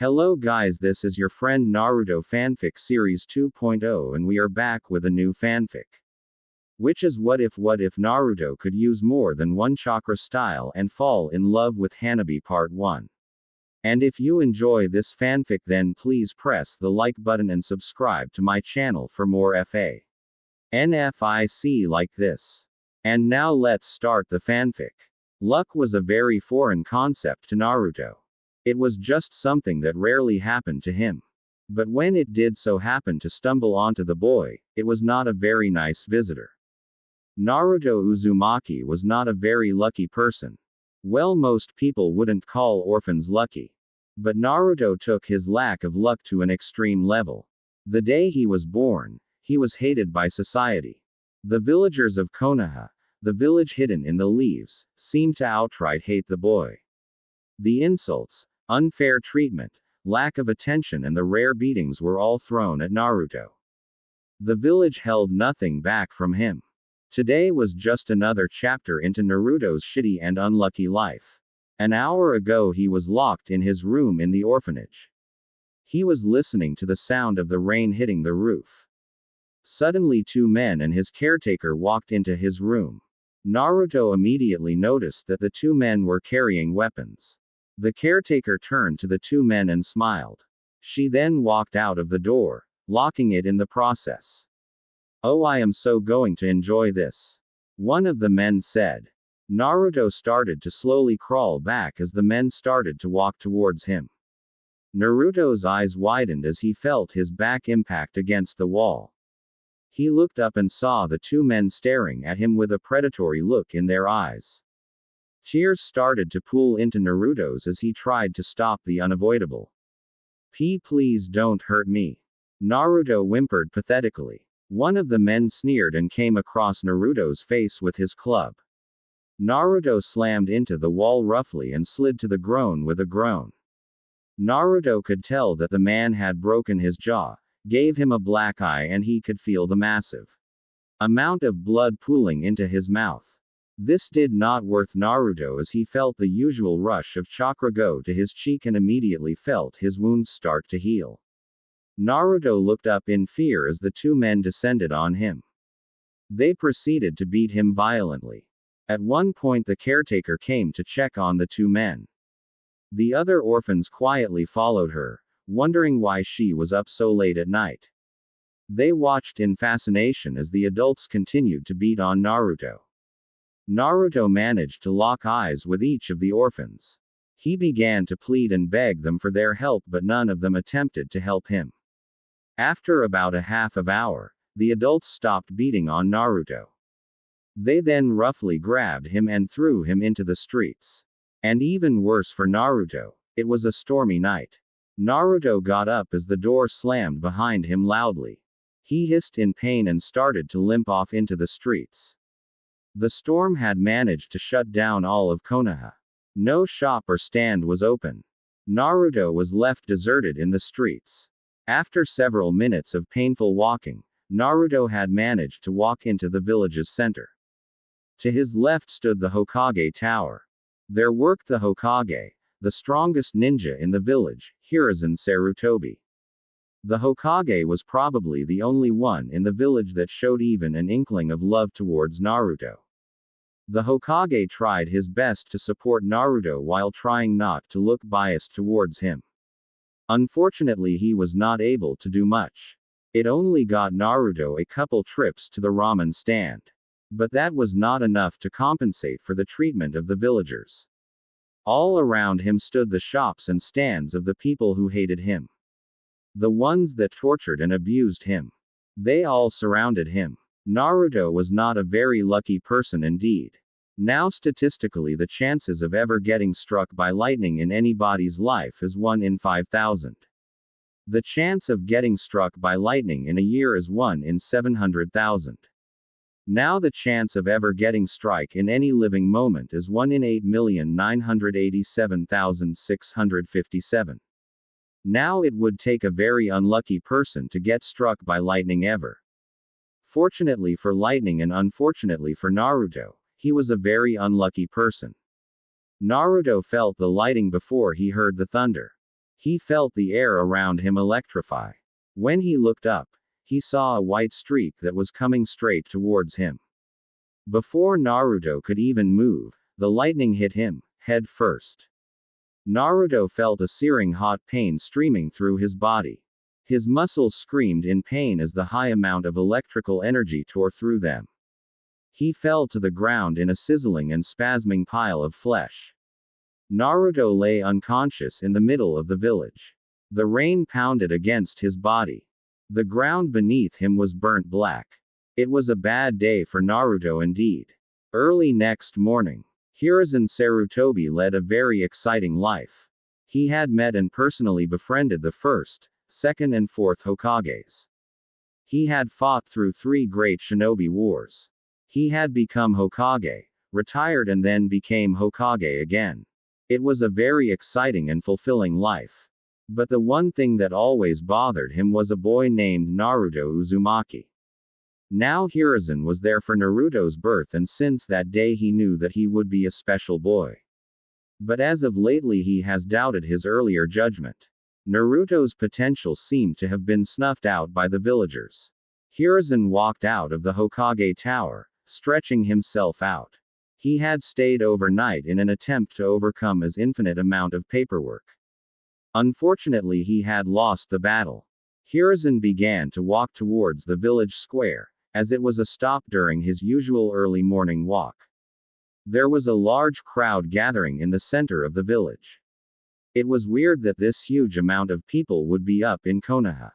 Hello guys, this is your friend Naruto Fanfic Series 2.0 and we are back with a new fanfic. Which is what if Naruto could use more than one chakra style and fall in love with Hanabi Part 1. And if you enjoy this fanfic then please press the like button and subscribe to my channel for more NFIC like this. And now let's start the fanfic. Luck was a very foreign concept to Naruto. It was just something that rarely happened to him. But when it did so happen to stumble onto the boy, it was not a very nice visitor. Naruto Uzumaki was not a very lucky person. Well, most people wouldn't call orphans lucky. But Naruto took his lack of luck to an extreme level. The day he was born, he was hated by society. The villagers of Konoha, the village hidden in the leaves, seemed to outright hate the boy. The insults, unfair treatment, lack of attention and the rare beatings were all thrown at Naruto. The village held nothing back from him. Today was just another chapter into Naruto's shitty and unlucky life. An hour ago he was locked in his room in the orphanage. He was listening to the sound of the rain hitting the roof. Suddenly two men and his caretaker walked into his room. Naruto immediately noticed that the two men were carrying weapons. The caretaker turned to the two men and smiled. She then walked out of the door, locking it in the process. "Oh, I am so going to enjoy this," one of the men said. Naruto started to slowly crawl back as the men started to walk towards him. Naruto's eyes widened as he felt his back impact against the wall. He looked up and saw the two men staring at him with a predatory look in their eyes. Tears started to pool into Naruto's as he tried to stop the unavoidable. Please don't hurt me," Naruto whimpered pathetically. One of the men sneered and came across Naruto's face with his club. Naruto slammed into the wall roughly and slid to the ground with a groan. Naruto could tell that the man had broken his jaw, gave him a black eye and he could feel the massive amount of blood pooling into his mouth. This did not worth Naruto as he felt the usual rush of chakra go to his cheek and immediately felt his wounds start to heal. Naruto looked up in fear as the two men descended on him. They proceeded to beat him violently. At one point the caretaker came to check on the two men. The other orphans quietly followed her, wondering why she was up so late at night. They watched in fascination as the adults continued to beat on Naruto. Naruto managed to lock eyes with each of the orphans. He began to plead and beg them for their help but none of them attempted to help him. After about a half of hour, the adults stopped beating on Naruto. They then roughly grabbed him and threw him into the streets. And even worse for Naruto, it was a stormy night. Naruto got up as the door slammed behind him loudly. He hissed in pain and started to limp off into the streets. The storm had managed to shut down all of Konoha. No shop or stand was open. Naruto was left deserted in the streets. After several minutes of painful walking, Naruto had managed to walk into the village's center. To his left stood the Hokage Tower. There worked the Hokage, the strongest ninja in the village, Hiruzen Sarutobi. The Hokage was probably the only one in the village that showed even an inkling of love towards Naruto. The Hokage tried his best to support Naruto while trying not to look biased towards him. Unfortunately, he was not able to do much. It only got Naruto a couple trips to the ramen stand. But that was not enough to compensate for the treatment of the villagers. All around him stood the shops and stands of the people who hated him. The ones that tortured and abused him. They all surrounded him. Naruto was not a very lucky person indeed. Now statistically the chances of ever getting struck by lightning in anybody's life is 1 in 5,000. The chance of getting struck by lightning in a year is 1 in 700,000. Now the chance of ever getting struck in any living moment is 1 in 8,987,657. Now it would take a very unlucky person to get struck by lightning ever. Fortunately for lightning and unfortunately for Naruto, he was a very unlucky person. Naruto felt the lightning before he heard the thunder. He felt the air around him electrify. When he looked up, he saw a white streak that was coming straight towards him. Before Naruto could even move, the lightning hit him, head first. Naruto felt a searing hot pain streaming through his body. His muscles screamed in pain as the high amount of electrical energy tore through them. He fell to the ground in a sizzling and spasming pile of flesh. Naruto lay unconscious in the middle of the village. The rain pounded against his body. The ground beneath him was burnt black. It was a bad day for Naruto indeed. Early next morning, Hiruzen Sarutobi led a very exciting life. He had met and personally befriended the first, second and fourth Hokages. He had fought through 3 great shinobi wars. He had become Hokage, retired and then became Hokage again. It was a very exciting and fulfilling life. But the one thing that always bothered him was a boy named Naruto Uzumaki. Now Hiruzen was there for Naruto's birth, and since that day he knew that he would be a special boy. But as of lately he has doubted his earlier judgment. Naruto's potential seemed to have been snuffed out by the villagers. Hiruzen walked out of the Hokage tower, stretching himself out. He had stayed overnight in an attempt to overcome his infinite amount of paperwork. Unfortunately he had lost the battle. Hiruzen began to walk towards the village square, as it was a stop during his usual early morning walk. There was a large crowd gathering in the center of the village. It was weird that this huge amount of people would be up in Konoha.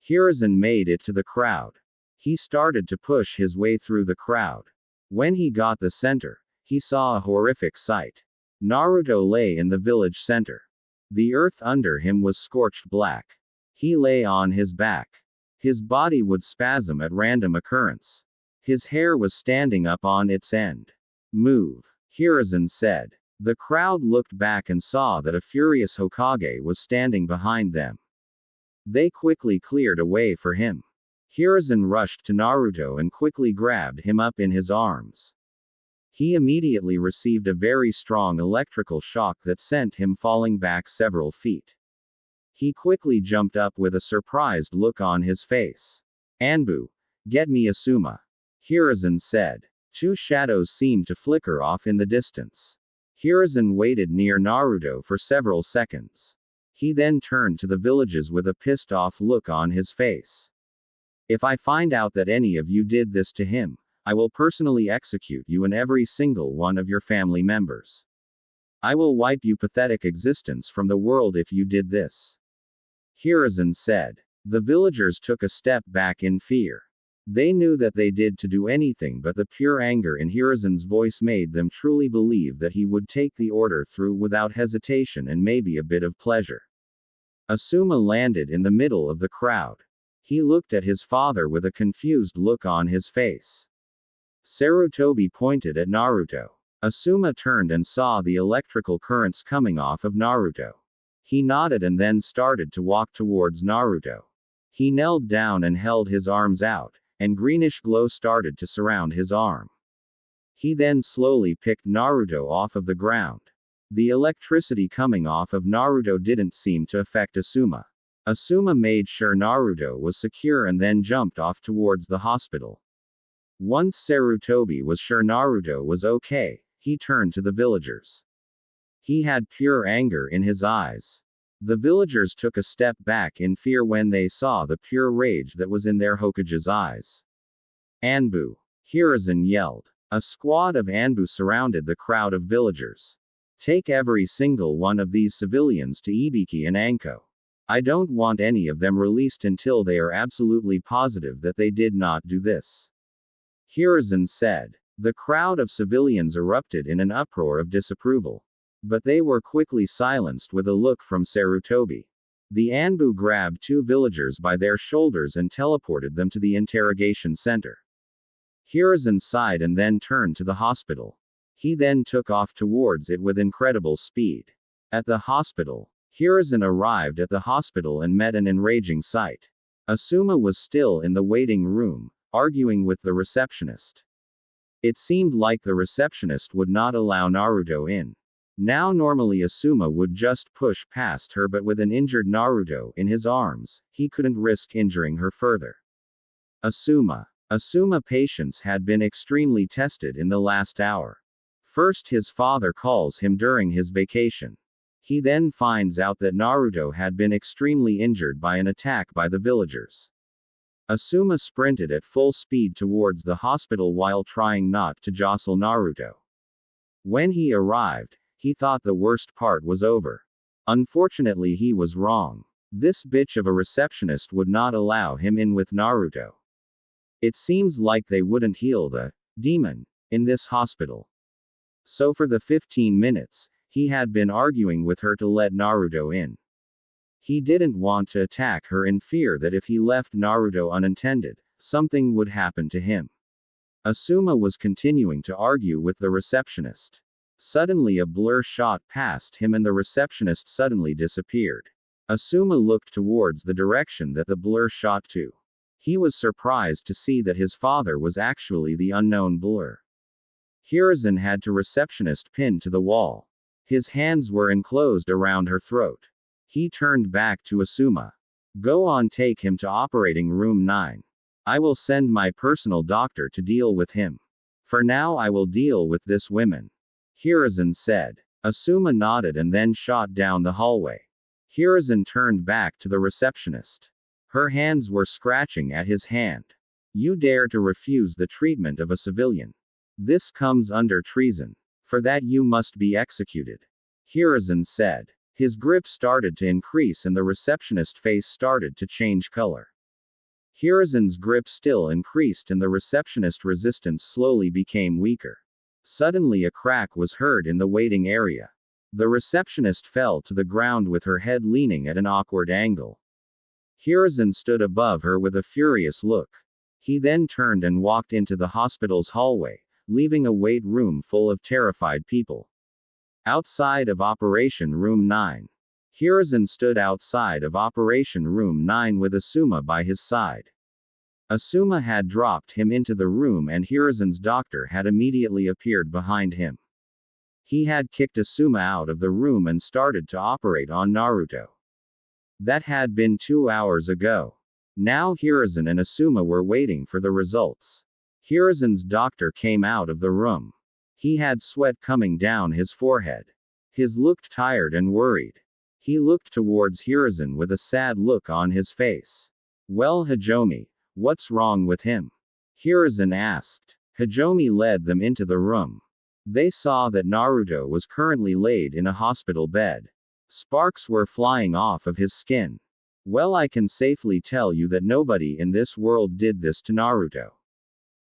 Hiruzen made it to the crowd. He started to push his way through the crowd. When he got the center, he saw a horrific sight. Naruto lay in the village center. The earth under him was scorched black. He lay on his back. His body would spasm at random occurrence. His hair was standing up on its end. Move, Hiruzen said. The crowd looked back and saw that a furious Hokage was standing behind them. They quickly cleared a way for him. Hiruzen rushed to Naruto and quickly grabbed him up in his arms. He immediately received a very strong electrical shock that sent him falling back several feet. He quickly jumped up with a surprised look on his face. Anbu, get me Asuma, Hiruzen said. 2 shadows seemed to flicker off in the distance. Hiruzen waited near Naruto for several seconds. He then turned to the villagers with a pissed off look on his face. If I find out that any of you did this to him, I will personally execute you and every single one of your family members. I will wipe your pathetic existence from the world if you did this, Hiruzen said. The villagers took a step back in fear. They knew that they did to do anything, but the pure anger in Hiruzen's voice made them truly believe that he would take the order through without hesitation and maybe a bit of pleasure. Asuma landed in the middle of the crowd. He looked at his father with a confused look on his face. Sarutobi pointed at Naruto. Asuma turned and saw the electrical currents coming off of Naruto. He nodded and then started to walk towards Naruto. He knelt down and held his arms out, and greenish glow started to surround his arm. He then slowly picked Naruto off of the ground. The electricity coming off of Naruto didn't seem to affect Asuma. Asuma made sure Naruto was secure and then jumped off towards the hospital. Once Sarutobi was sure Naruto was okay, he turned to the villagers. He had pure anger in his eyes. The villagers took a step back in fear when they saw the pure rage that was in their Hokage's eyes. Anbu, Hiruzen yelled. A squad of Anbu surrounded the crowd of villagers. Take every single one of these civilians to Ibiki and Anko. I don't want any of them released until they are absolutely positive that they did not do this, Hiruzen said. The crowd of civilians erupted in an uproar of disapproval. But they were quickly silenced with a look from Sarutobi. The Anbu grabbed 2 villagers by their shoulders and teleported them to the interrogation center. Hiruzen sighed and then turned to the hospital. He then took off towards it with incredible speed. At the hospital, Hiruzen arrived at the hospital and met an enraging sight. Asuma was still in the waiting room, arguing with the receptionist. It seemed like the receptionist would not allow Naruto in. Now normally Asuma would just push past her, but with an injured Naruto in his arms, he couldn't risk injuring her further. Asuma patience had been extremely tested in the last hour. First his father calls him during his vacation. He then finds out that Naruto had been extremely injured by an attack by the villagers. Asuma sprinted at full speed towards the hospital while trying not to jostle Naruto. When he arrived, he thought the worst part was over. Unfortunately, he was wrong. This bitch of a receptionist would not allow him in with Naruto. It seems like they wouldn't heal the demon in this hospital. So for the 15 minutes, he had been arguing with her to let Naruto in. He didn't want to attack her in fear that if he left Naruto unattended, something would happen to him. Asuma was continuing to argue with the receptionist. Suddenly a blur shot past him and the receptionist suddenly disappeared. Asuma looked towards the direction that the blur shot to. He was surprised to see that his father was actually the unknown blur. Hiruzen had the receptionist pinned to the wall. His hands were enclosed around her throat. He turned back to Asuma. Go on, take him to operating room 9. I will send my personal doctor to deal with him. For now I will deal with this woman. Hiruzen said. Asuma nodded and then shot down the hallway. Hiruzen turned back to the receptionist. Her hands were scratching at his hand. You dare to refuse the treatment of a civilian. This comes under treason. For that you must be executed. Hiruzen said. His grip started to increase and the receptionist's face started to change color. Hiruzen's grip still increased and the receptionist's resistance slowly became weaker. Suddenly a crack was heard in the waiting area. The receptionist fell to the ground with her head leaning at an awkward angle. Hiruzen stood above her with a furious look. He then turned and walked into the hospital's hallway, leaving a wait room full of terrified people. Outside of Operation Room 9. Hiruzen stood outside of Operation Room 9 with Asuma by his side. Asuma had dropped him into the room and Hiruzen's doctor had immediately appeared behind him. He had kicked Asuma out of the room and started to operate on Naruto. That had been 2 hours ago. Now Hiruzen and Asuma were waiting for the results. Hiruzen's doctor came out of the room. He had sweat coming down his forehead. He looked tired and worried. He looked towards Hiruzen with a sad look on his face. Well, Hajime, what's wrong with him? Hiruzen asked. Hajime led them into the room. They saw that Naruto was currently laid in a hospital bed. Sparks were flying off of his skin. Well, I can safely tell you that nobody in this world did this to Naruto.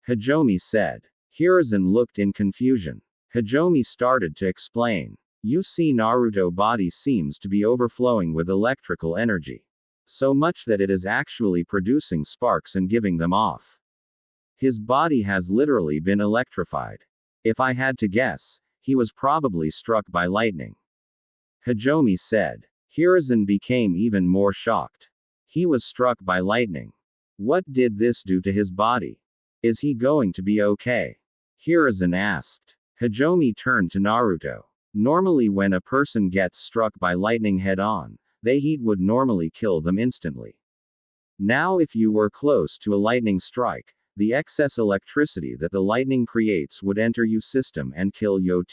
Hajime said. Hiruzen looked in confusion. Hajime started to explain. You see, Naruto body seems to be overflowing with electrical energy. So much that it is actually producing sparks and giving them off. His body has literally been electrified. If I had to guess, he was probably struck by lightning. Hajime said. Hiruzen became even more shocked. He was struck by lightning. What did this do to his body? Is he going to be okay? Hiruzen asked. Hajime turned to Naruto. Normally when a person gets struck by lightning head-on, the heat would normally kill them instantly. Now if you were close to a lightning strike, the excess electricity that the lightning creates would enter your system and kill your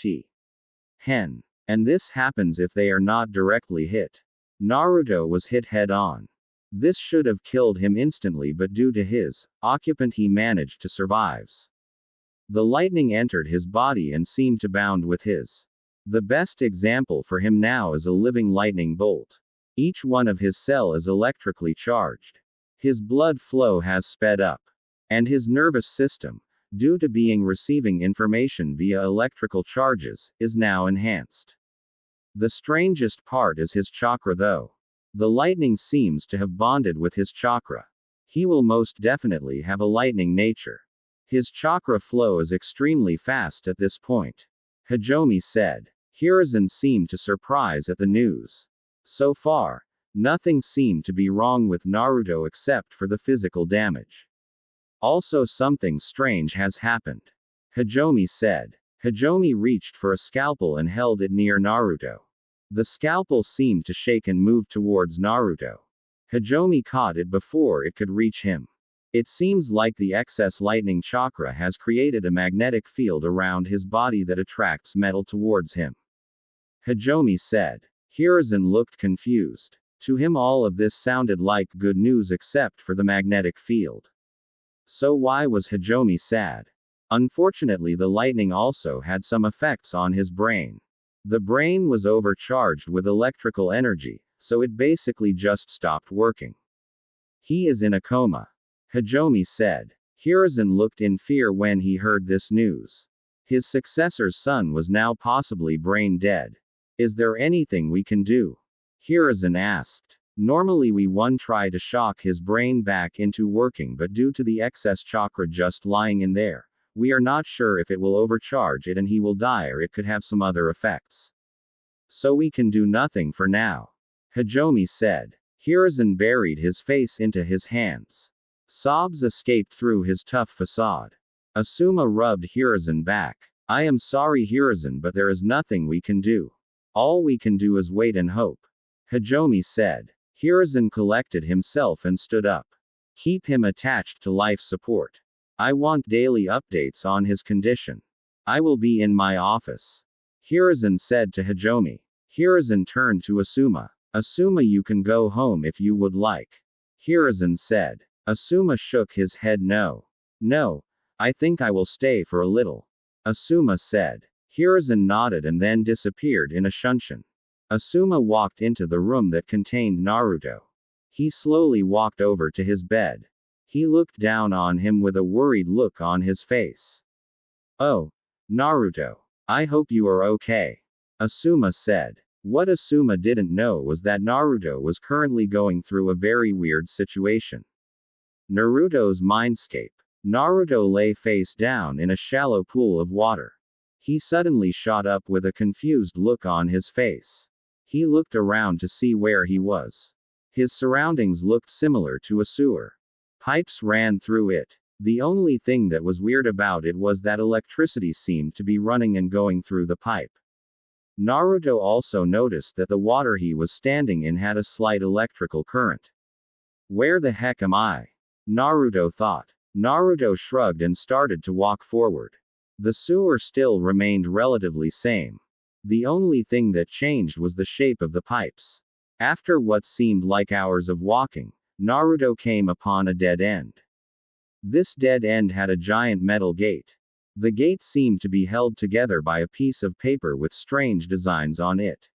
hen. And this happens if they are not directly hit. Naruto was hit head-on. This should have killed him instantly, but due to his occupant he managed to survive. The lightning entered his body and seemed to bound with his. The best example for him now is a living lightning bolt. Each one of his cell is electrically charged. His blood flow has sped up. And his nervous system, due to being receiving information via electrical charges, is now enhanced. The strangest part is his chakra though. The lightning seems to have bonded with his chakra. He will most definitely have a lightning nature. His chakra flow is extremely fast at this point. Hajime said. Hiruzen seemed to surprise at the news. So far, nothing seemed to be wrong with Naruto except for the physical damage. Also something strange has happened. Hajime said. Hajime reached for a scalpel and held it near Naruto. The scalpel seemed to shake and move towards Naruto. Hajime caught it before it could reach him. It seems like the excess lightning chakra has created a magnetic field around his body that attracts metal towards him. Hajime said. Hiruzen looked confused. To him all of this sounded like good news except for the magnetic field. So why was Hajime sad? Unfortunately, the lightning also had some effects on his brain. The brain was overcharged with electrical energy, so it basically just stopped working. He is in a coma. Hajime said. Hiruzen looked in fear when he heard this news. His successor's son was now possibly brain dead. Is there anything we can do? Hiruzen asked. Normally we try to shock his brain back into working, but due to the excess chakra just lying in there, we are not sure if it will overcharge it and he will die, or it could have some other effects. So we can do nothing for now. Hajime said. Hiruzen buried his face into his hands. Sobs escaped through his tough facade. Asuma rubbed Hiruzen back. I am sorry, Hiruzen, but there is nothing we can do. All we can do is wait and hope. Hajime said. Hiruzen collected himself and stood up. Keep him attached to life support. I want daily updates on his condition. I will be in my office. Hiruzen said to Hajime. Hiruzen turned to Asuma. Asuma, you can go home if you would like. Hiruzen said. Asuma shook his head no. No. I think I will stay for a little. Asuma said. Hiruzen nodded and then disappeared in a shunshin. Asuma walked into the room that contained Naruto. He slowly walked over to his bed. He looked down on him with a worried look on his face. Oh, Naruto. I hope you are okay. Asuma said. What Asuma didn't know was that Naruto was currently going through a very weird situation. Naruto's mindscape. Naruto lay face down in a shallow pool of water. He suddenly shot up with a confused look on his face. He looked around to see where he was. His surroundings looked similar to a sewer. Pipes ran through it. The only thing that was weird about it was that electricity seemed to be running and going through the pipe. Naruto also noticed that the water he was standing in had a slight electrical current. Where the heck am I? Naruto thought. Naruto shrugged and started to walk forward. The sewer still remained relatively same. The only thing that changed was the shape of the pipes. After what seemed like hours of walking, Naruto came upon a dead end. This dead end had a giant metal gate. The gate seemed to be held together by a piece of paper with strange designs on it.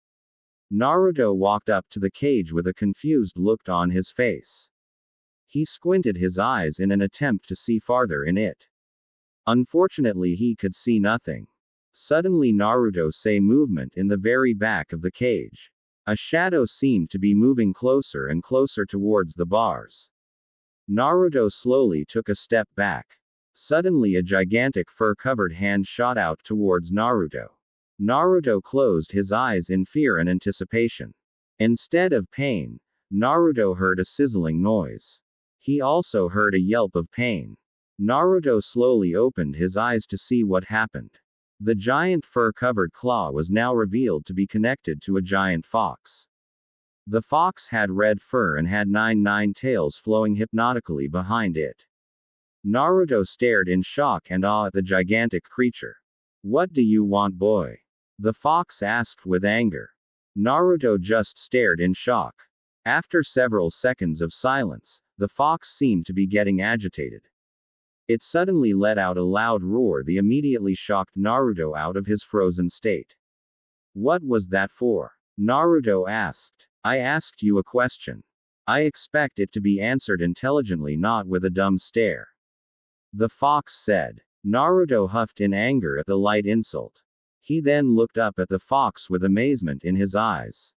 Naruto walked up to the cage with a confused look on his face. He squinted his eyes in an attempt to see farther in it. Unfortunately, he could see nothing. Suddenly Naruto saw movement in the very back of the cage. A shadow seemed to be moving closer and closer towards the bars. Naruto slowly took a step back. Suddenly a gigantic fur-covered hand shot out towards Naruto. Naruto closed his eyes in fear and anticipation. Instead of pain, Naruto heard a sizzling noise. He also heard a yelp of pain. Naruto slowly opened his eyes to see what happened. The giant fur-covered claw was now revealed to be connected to a giant fox. The fox had red fur and had nine tails flowing hypnotically behind it. Naruto stared in shock and awe at the gigantic creature. What do you want, boy? The fox asked with anger. Naruto just stared in shock. After several seconds of silence, the fox seemed to be getting agitated. It suddenly let out a loud roar that immediately shocked Naruto out of his frozen state. What was that for? Naruto asked. I asked you a question. I expect it to be answered intelligently, not with a dumb stare. The fox said. Naruto huffed in anger at the light insult. He then looked up at the fox with amazement in his eyes.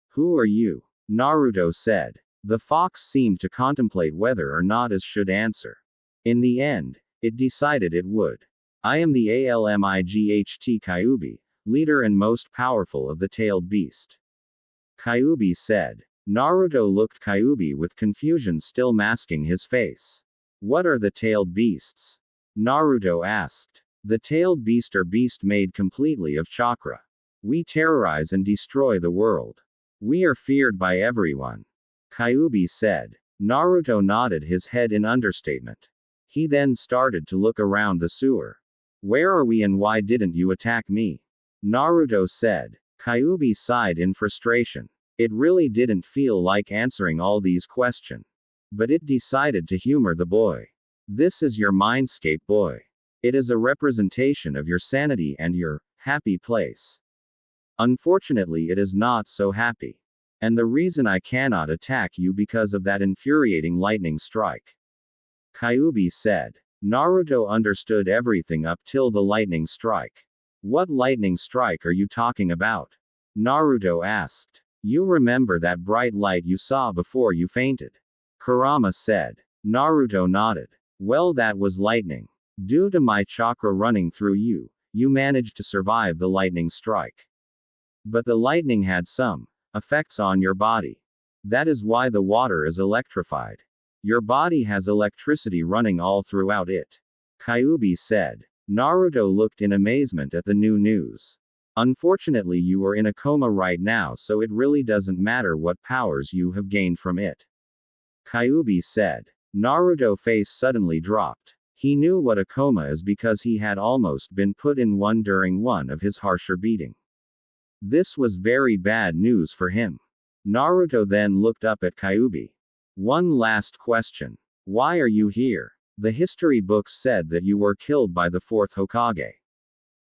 Who are you? Naruto said. The fox seemed to contemplate whether or not it should answer. In the end, it decided it would. I am the Almight Kyuubi, leader and most powerful of the tailed beast. Kyuubi said. Naruto looked Kyuubi with confusion still masking his face. What are the tailed beasts? Naruto asked. The tailed beast or beast made completely of chakra. We terrorize and destroy the world. We are feared by everyone. Kyuubi said. Naruto nodded his head in understatement. He then started to look around the sewer. Where are we and why didn't you attack me? Naruto said. Kyuubi sighed in frustration. It really didn't feel like answering all these questions. But it decided to humor the boy. This is your mindscape, boy. It is a representation of your sanity and your happy place. Unfortunately, it is not so happy. And the reason I cannot attack you because of that infuriating lightning strike. Kyuubi said. Naruto understood everything up till the lightning strike. What lightning strike are you talking about? Naruto asked. You remember that bright light you saw before you fainted? Kurama said. Naruto nodded. Well, that was lightning. Due to my chakra running through you, you managed to survive the lightning strike. But the lightning had some effects on your body. That is why the water is electrified. Your body has electricity running all throughout it. Kyuubi said. Naruto looked in amazement at the new news. Unfortunately, you are in a coma right now, so it really doesn't matter what powers you have gained from it. Kyuubi said. Naruto's face suddenly dropped. He knew what a coma is because he had almost been put in one during one of his harsher beating. This was very bad news for him. Naruto then looked up at Kyuubi. One last question. Why are you here? The history books said that you were killed by the fourth Hokage.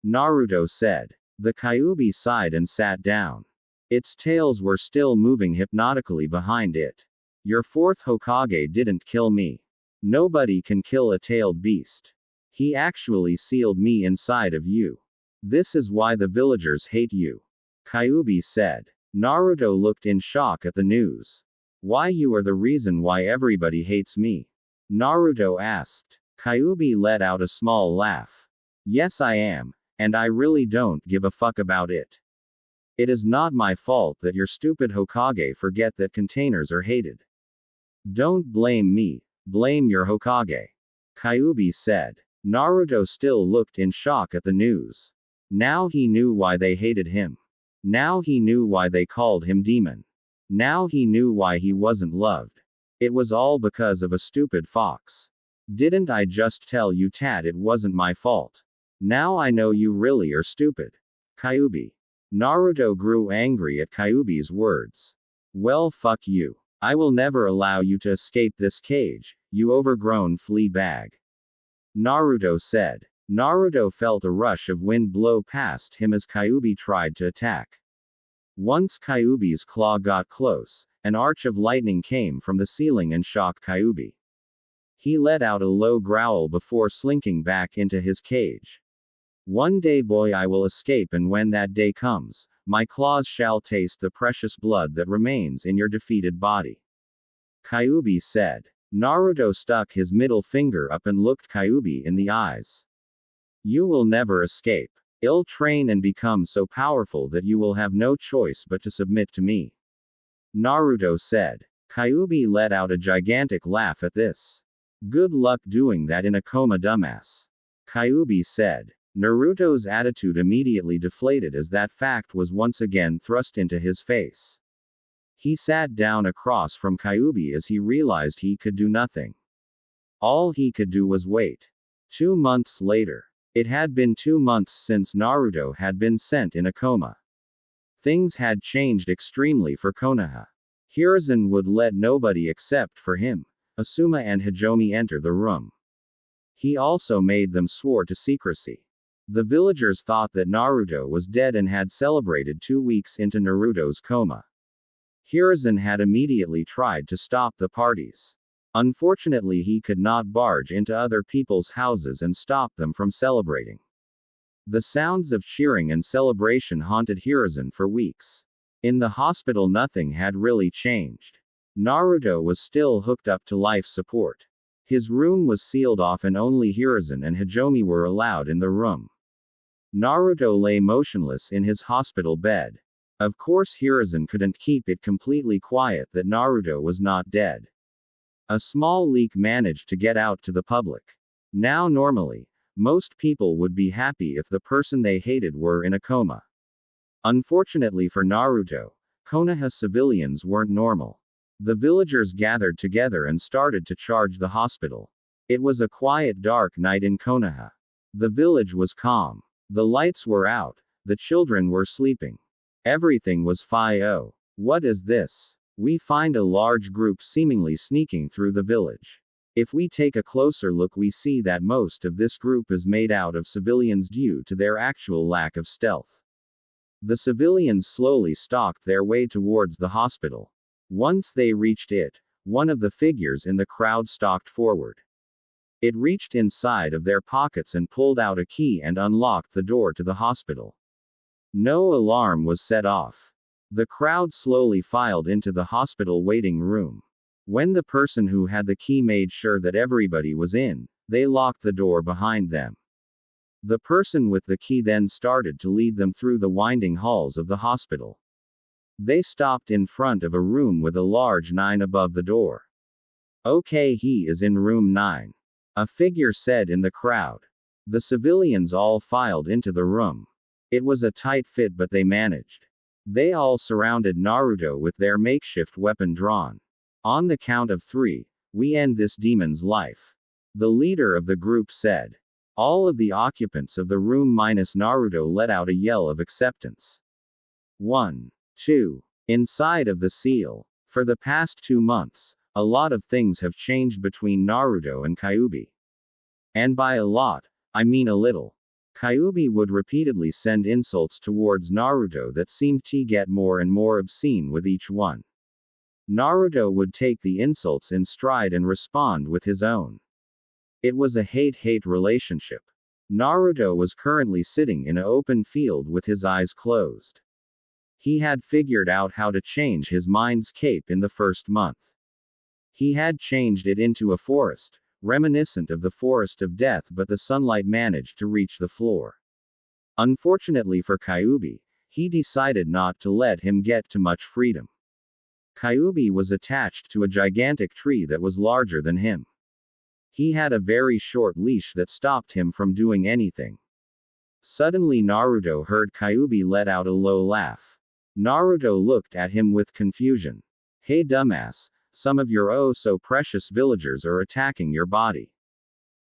Naruto said. The Kyuubi sighed and sat down. Its tails were still moving hypnotically behind it. Your fourth Hokage didn't kill me. Nobody can kill a tailed beast. He actually sealed me inside of you. This is why the villagers hate you. Kyuubi said. Naruto looked in shock at the news. Why, you are the reason why everybody hates me? Naruto asked. Kyuubi let out a small laugh. Yes, I am, and I really don't give a fuck about it. It is not my fault that your stupid Hokage forget that containers are hated. Don't blame me, blame your Hokage. Kyuubi said. Naruto still looked in shock at the news. Now he knew why they hated him. Now he knew why they called him demon. Now he knew why he wasn't loved. It was all because of a stupid fox. Didn't I just tell you, Tat, it wasn't my fault? Now I know you really are stupid. Kyuubi. Naruto grew angry at Kyuubi's words. Well, fuck you. I will never allow you to escape this cage, you overgrown flea bag. Naruto said. Naruto felt a rush of wind blow past him as Kyuubi tried to attack. Once Kyuubi's claw got close, an arch of lightning came from the ceiling and shocked Kyuubi. He let out a low growl before slinking back into his cage. One day, boy, I will escape, and when that day comes, my claws shall taste the precious blood that remains in your defeated body. Kyuubi said. Naruto stuck his middle finger up and looked Kyuubi in the eyes. You will never escape. I'll train and become so powerful that you will have no choice but to submit to me. Naruto said. Kyuubi let out a gigantic laugh at this. Good luck doing that in a coma, dumbass. Kyuubi said. Naruto's attitude immediately deflated as that fact was once again thrust into his face. He sat down across from Kyuubi as he realized he could do nothing. All he could do was wait. 2 months later. It had been 2 months since Naruto had been sent in a coma. Things had changed extremely for Konoha. Hiruzen would let nobody except for him, Asuma and Hajime enter the room. He also made them swear to secrecy. The villagers thought that Naruto was dead and had celebrated 2 weeks into Naruto's coma. Hiruzen had immediately tried to stop the parties. Unfortunately, he could not barge into other people's houses and stop them from celebrating. The sounds of cheering and celebration haunted Hiruzen for weeks. In the hospital, nothing had really changed. Naruto was still hooked up to life support. His room was sealed off and only Hiruzen and Hajime were allowed in the room. Naruto lay motionless in his hospital bed. Of course, Hiruzen couldn't keep it completely quiet that Naruto was not dead. A small leak managed to get out to the public. Now normally, most people would be happy if the person they hated were in a coma. Unfortunately for Naruto, Konoha civilians weren't normal. The villagers gathered together and started to charge the hospital. It was a quiet, dark night in Konoha. The village was calm. The lights were out. The children were sleeping. Everything was fine. What is this? We find a large group seemingly sneaking through the village. If we take a closer look, we see that most of this group is made out of civilians due to their actual lack of stealth. The civilians slowly stalked their way towards the hospital. Once they reached it, one of the figures in the crowd stalked forward. It reached inside of their pockets and pulled out a key and unlocked the door to the hospital. No alarm was set off. The crowd slowly filed into the hospital waiting room. When the person who had the key made sure that everybody was in, they locked the door behind them. The person with the key then started to lead them through the winding halls of the hospital. They stopped in front of a room with a large 9 above the door. Okay, he is in room 9. A figure said in the crowd. The civilians all filed into the room. It was a tight fit, but they managed. They all surrounded Naruto with their makeshift weapon drawn. On the count of 3, we end this demon's life. The leader of the group said. All of the occupants of the room minus Naruto let out a yell of acceptance. 1. 2. Inside of the seal. For the past 2 months, a lot of things have changed between Naruto and Kyuubi. And by a lot, I mean a little. Kyuubi would repeatedly send insults towards Naruto that seemed to get more and more obscene with each one. Naruto would take the insults in stride and respond with his own. It was a hate-hate relationship. Naruto was currently sitting in an open field with his eyes closed. He had figured out how to change his mind's cape in the first month. He had changed it into a forest, reminiscent of the forest of death, but the sunlight managed to reach the floor. Unfortunately for Kyuubi, he decided not to let him get too much freedom. Kyuubi was attached to a gigantic tree that was larger than him. He had a very short leash that stopped him from doing anything. Suddenly Naruto heard Kyuubi let out a low laugh. Naruto looked at him with confusion. Hey dumbass, some of your oh so precious villagers are attacking your body.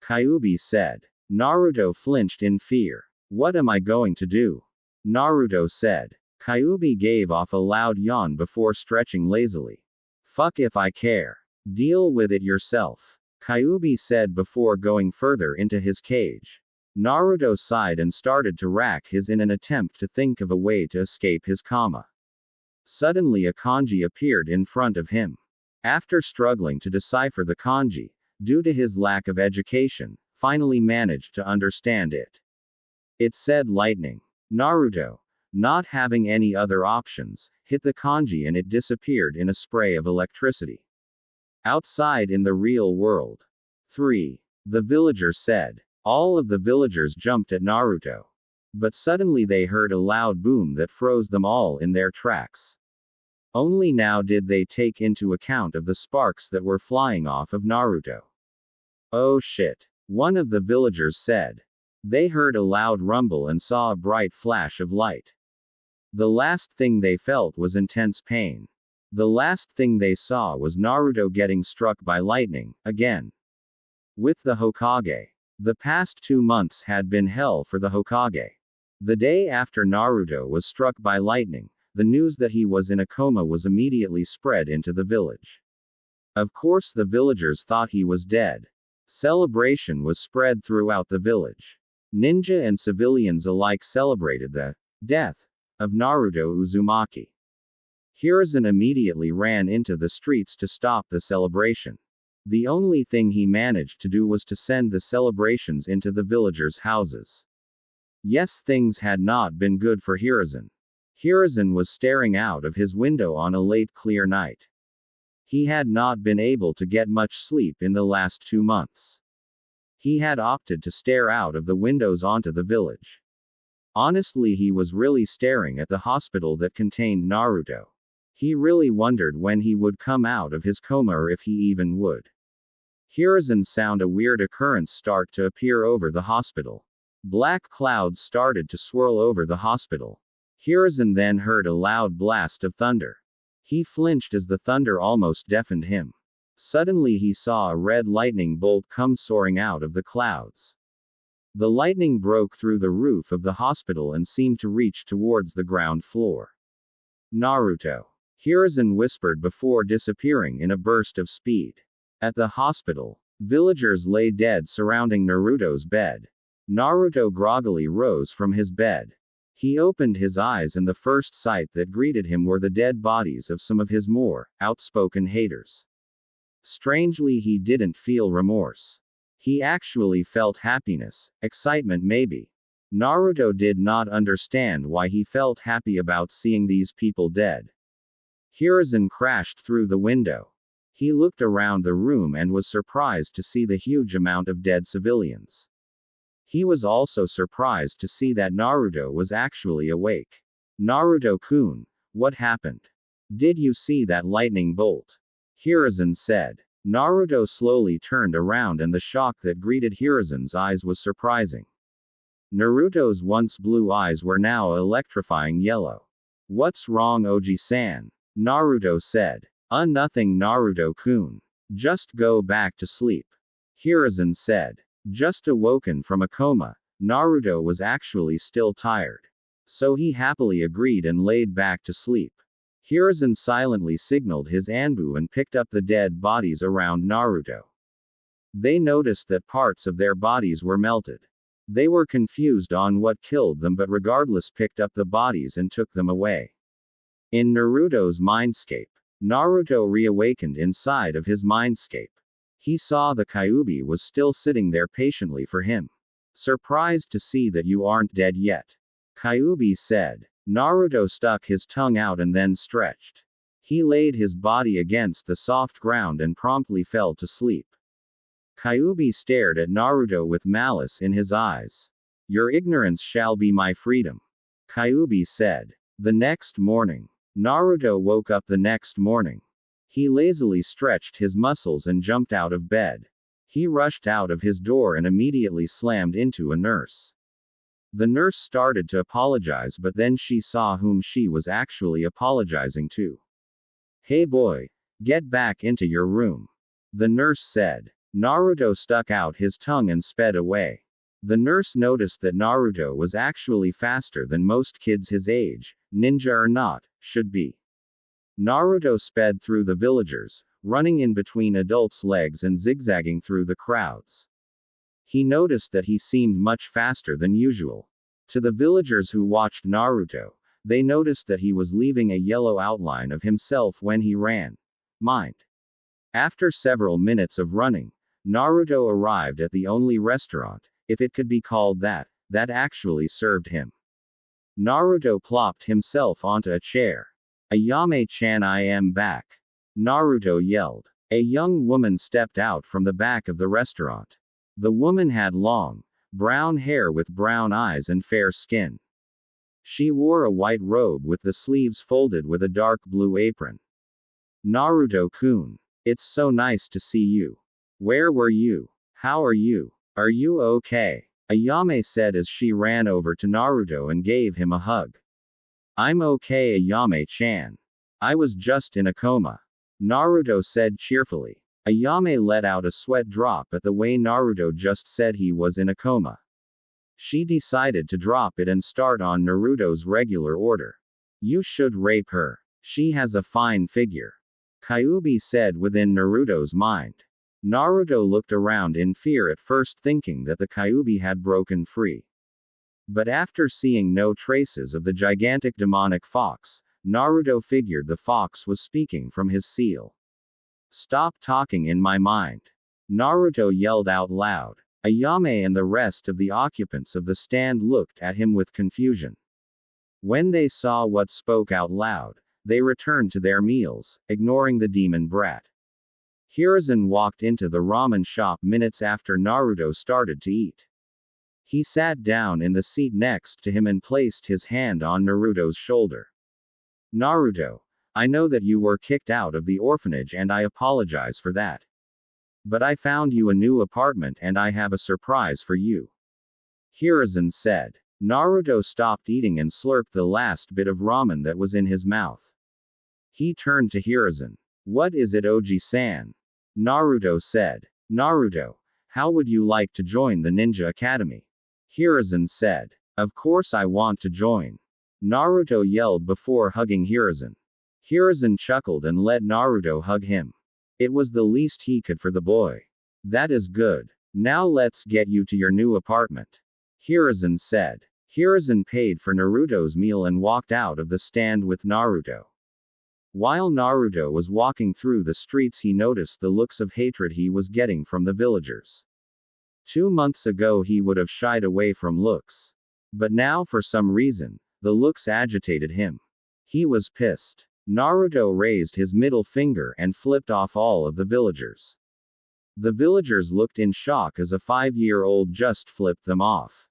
Kyuubi said. Naruto flinched in fear. What am I going to do? Naruto said. Kyuubi gave off a loud yawn before stretching lazily. Fuck if I care. Deal with it yourself. Kyuubi said before going further into his cage. Naruto sighed and started to rack his in an attempt to think of a way to escape his coma. Suddenly a kanji appeared in front of him. After struggling to decipher the kanji, due to his lack of education, finally managed to understand it. It said lightning. Naruto, not having any other options, hit the kanji and it disappeared in a spray of electricity. Outside in the real world. 3. The villager said. All of the villagers jumped at Naruto. But suddenly they heard a loud boom that froze them all in their tracks. Only now did they take into account of the sparks that were flying off of Naruto. Oh shit. One of the villagers said. They heard a loud rumble and saw a bright flash of light. The last thing they felt was intense pain. The last thing they saw was Naruto getting struck by lightning, again. With the Hokage. The past 2 months had been hell for the Hokage. The day after Naruto was struck by lightning, the news that he was in a coma was immediately spread into the village. Of course the villagers thought he was dead. Celebration was spread throughout the village. Ninja and civilians alike celebrated the death of Naruto Uzumaki. Hiruzen immediately ran into the streets to stop the celebration. The only thing he managed to do was to send the celebrations into the villagers' houses. Yes, things had not been good for Hiruzen. Hiruzen was staring out of his window on a late clear night. He had not been able to get much sleep in the last 2 months. He had opted to stare out of the windows onto the village. Honestly, he was really staring at the hospital that contained Naruto. He really wondered when he would come out of his coma or if he even would. Hiruzen sound a weird occurrence start to appear over the hospital. Black clouds started to swirl over the hospital. Hiruzen then heard a loud blast of thunder. He flinched as the thunder almost deafened him. Suddenly he saw a red lightning bolt come soaring out of the clouds. The lightning broke through the roof of the hospital and seemed to reach towards the ground floor. Naruto. Hiruzen whispered before disappearing in a burst of speed. At the hospital, villagers lay dead surrounding Naruto's bed. Naruto groggily rose from his bed. He opened his eyes and the first sight that greeted him were the dead bodies of some of his more outspoken haters. Strangely, he didn't feel remorse. He actually felt happiness, excitement maybe. Naruto did not understand why he felt happy about seeing these people dead. Hiruzen crashed through the window. He looked around the room and was surprised to see the huge amount of dead civilians. He was also surprised to see that Naruto was actually awake. Naruto-kun, what happened? Did you see that lightning bolt? Hiruzen said. Naruto slowly turned around and the shock that greeted Hiruzen's eyes was surprising. Naruto's once blue eyes were now electrifying yellow. What's wrong, Oji-san? Naruto said. Nothing, Naruto-kun. Just go back to sleep. Hiruzen said. Just awoken from a coma, Naruto was actually still tired. So he happily agreed and laid back to sleep. Hiruzen silently signaled his Anbu and picked up the dead bodies around Naruto. They noticed that parts of their bodies were melted. They were confused on what killed them but regardless picked up the bodies and took them away. In Naruto's mindscape, Naruto reawakened inside of his mindscape. He saw the Kyuubi was still sitting there patiently for him. Surprised to see that you aren't dead yet. Kyuubi said. Naruto stuck his tongue out and then stretched. He laid his body against the soft ground and promptly fell to sleep. Kyuubi stared at Naruto with malice in his eyes. Your ignorance shall be my freedom. Kyuubi said. The next morning. Naruto woke up the next morning. He lazily stretched his muscles and jumped out of bed. He rushed out of his door and immediately slammed into a nurse. The nurse started to apologize but then she saw whom she was actually apologizing to. Hey boy, get back into your room. The nurse said. Naruto stuck out his tongue and sped away. The nurse noticed that Naruto was actually faster than most kids his age, ninja or not, should be. Naruto sped through the villagers, running in between adults' legs and zigzagging through the crowds. He noticed that he seemed much faster than usual. To the villagers who watched Naruto, they noticed that he was leaving a yellow outline of himself when he ran. Mind. After several minutes of running, Naruto arrived at the only restaurant, if it could be called that actually served him. Naruto plopped himself onto a chair. Ayame-chan, I am back. Naruto yelled. A young woman stepped out from the back of the restaurant. The woman had long, brown hair with brown eyes and fair skin. She wore a white robe with the sleeves folded with a dark blue apron. Naruto-kun. It's so nice to see you. Where were you? How are you? Are you okay? Ayame said as she ran over to Naruto and gave him a hug. I'm okay, Ayame-chan. I was just in a coma. Naruto said cheerfully. Ayame let out a sweat drop at the way Naruto just said he was in a coma. She decided to drop it and start on Naruto's regular order. You should rape her. She has a fine figure. Kyuubi said within Naruto's mind. Naruto looked around in fear at first thinking that the Kyuubi had broken free. But after seeing no traces of the gigantic demonic fox, Naruto figured the fox was speaking from his seal. Stop talking in my mind. Naruto yelled out loud. Ayame and the rest of the occupants of the stand looked at him with confusion. When they saw what spoke out loud, they returned to their meals, ignoring the demon brat. Hiruzen walked into the ramen shop minutes after Naruto started to eat. He sat down in the seat next to him and placed his hand on Naruto's shoulder. Naruto, I know that you were kicked out of the orphanage and I apologize for that. But I found you a new apartment and I have a surprise for you. Hiruzen said. Naruto stopped eating and slurped the last bit of ramen that was in his mouth. He turned to Hiruzen. What is it, Oji-san? Naruto said. Naruto, how would you like to join the Ninja Academy? Hiruzen said. Of course I want to join. Naruto yelled before hugging Hiruzen. Hiruzen chuckled and let Naruto hug him. It was the least he could for the boy. That is good. Now let's get you to your new apartment. Hiruzen said. Hiruzen paid for Naruto's meal and walked out of the stand with Naruto. While Naruto was walking through the streets, he noticed the looks of hatred he was getting from the villagers. 2 months ago he would have shied away from looks. But now for some reason, the looks agitated him. He was pissed. Naruto raised his middle finger and flipped off all of the villagers. The villagers looked in shock as a 5-year-old just flipped them off.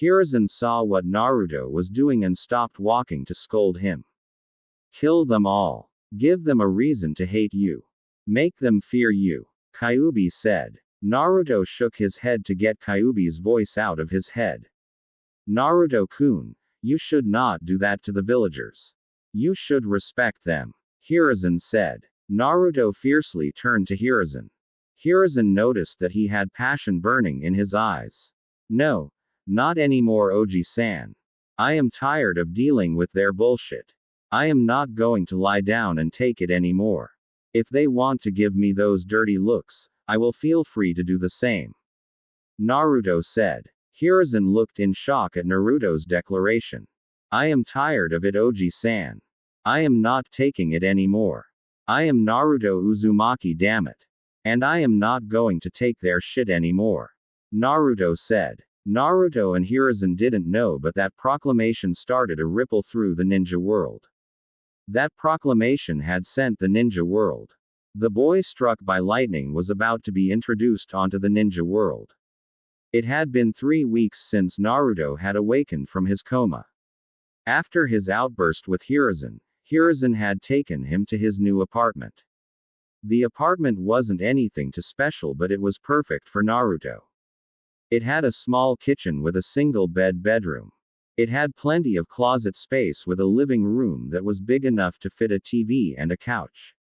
Hiruzen saw what Naruto was doing and stopped walking to scold him. Kill them all. Give them a reason to hate you. Make them fear you. Kyuubi said. Naruto shook his head to get Kyuubi's voice out of his head. Naruto-kun, you should not do that to the villagers. You should respect them. Hiruzen said. Naruto fiercely turned to Hiruzen. Hiruzen noticed that he had passion burning in his eyes. No, not anymore, Oji-san. I am tired of dealing with their bullshit. I am not going to lie down and take it anymore. If they want to give me those dirty looks, I will feel free to do the same. Naruto said. Hiruzen looked in shock at Naruto's declaration. I am tired of it, Oji-san. I am not taking it anymore. I am Naruto Uzumaki, damn it. And I am not going to take their shit anymore. Naruto said. Naruto and Hiruzen didn't know, but that proclamation started a ripple through the ninja world. That proclamation had sent the ninja world. The boy struck by lightning was about to be introduced onto the ninja world. It had been 3 weeks since Naruto had awakened from his coma. After his outburst with Hiruzen, Hiruzen had taken him to his new apartment. The apartment wasn't anything too special, but it was perfect for Naruto. It had a small kitchen with a single bedroom. It had plenty of closet space with a living room that was big enough to fit a TV and a couch.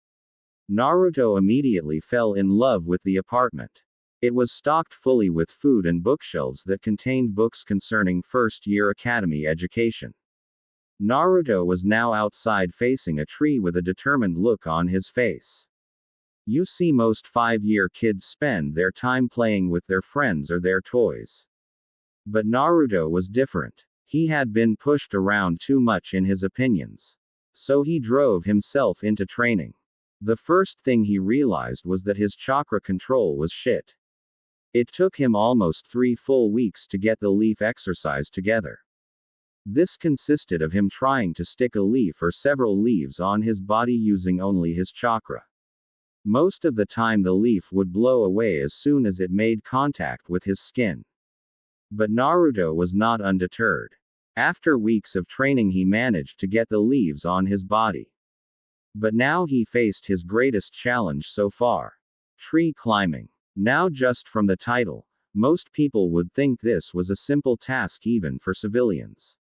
Naruto immediately fell in love with the apartment. It was stocked fully with food and bookshelves that contained books concerning first-year academy education. Naruto was now outside facing a tree with a determined look on his face. You see, most 5-year kids spend their time playing with their friends or their toys. But Naruto was different. He had been pushed around too much in his opinions. So he drove himself into training. The first thing he realized was that his chakra control was shit. It took him almost 3 full weeks to get the leaf exercise together. This consisted of him trying to stick a leaf or several leaves on his body using only his chakra. Most of the time the leaf would blow away as soon as it made contact with his skin. But Naruto was not undeterred. After weeks of training he managed to get the leaves on his body. But now he faced his greatest challenge so far. Tree climbing. Now, just from the title, most people would think this was a simple task even for civilians.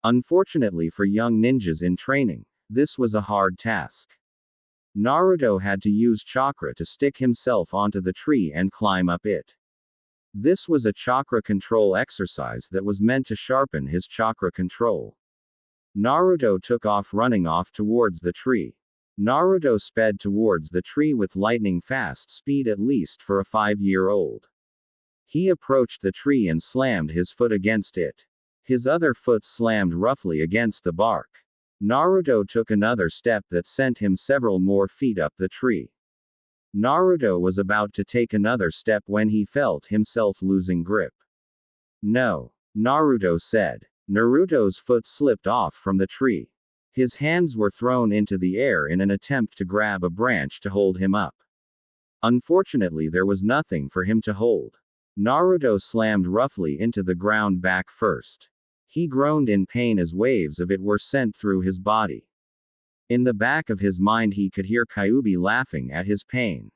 Unfortunately for young ninjas in training, this was a hard task. Naruto had to use chakra to stick himself onto the tree and climb up it. This was a chakra control exercise that was meant to sharpen his chakra control. Naruto took off running off towards the tree. Naruto sped towards the tree with lightning fast speed, at least for a 5-year-old. He approached the tree and slammed his foot against it. His other foot slammed roughly against the bark. Naruto took another step that sent him several more feet up the tree. Naruto was about to take another step when he felt himself losing grip. No, Naruto said. Naruto's foot slipped off from the tree. His hands were thrown into the air in an attempt to grab a branch to hold him up. Unfortunately, there was nothing for him to hold. Naruto slammed roughly into the ground back first. He groaned in pain as waves of it were sent through his body. In the back of his mind he could hear Kyuubi laughing at his pain.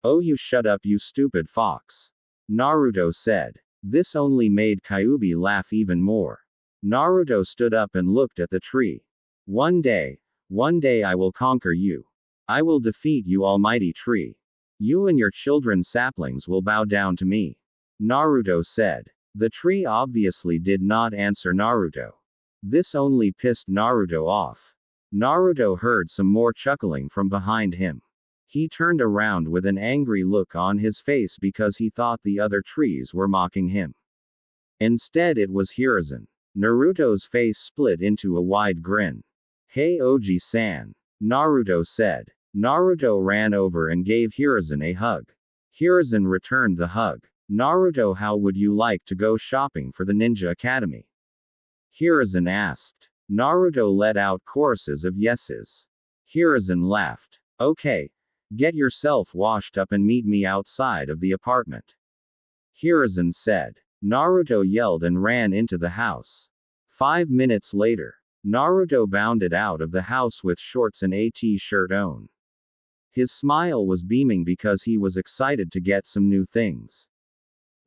Oh, you shut up, you stupid fox. Naruto said. This only made Kyuubi laugh even more. Naruto stood up and looked at the tree. One day I will conquer you. I will defeat you, almighty tree. You and your children saplings will bow down to me. Naruto said. The tree obviously did not answer Naruto. This only pissed Naruto off. Naruto heard some more chuckling from behind him. He turned around with an angry look on his face because he thought the other trees were mocking him. Instead, it was Hiruzen. Naruto's face split into a wide grin. Hey Oji-san. Naruto said. Naruto ran over and gave Hiruzen a hug. Hiruzen returned the hug. Naruto, how would you like to go shopping for the Ninja Academy? Hiruzen asked. Naruto let out choruses of yeses. Hiruzen laughed. Okay. Get yourself washed up and meet me outside of the apartment. Hiruzen said. Naruto yelled and ran into the house. 5 minutes later, Naruto bounded out of the house with shorts and a t-shirt on. His smile was beaming because he was excited to get some new things.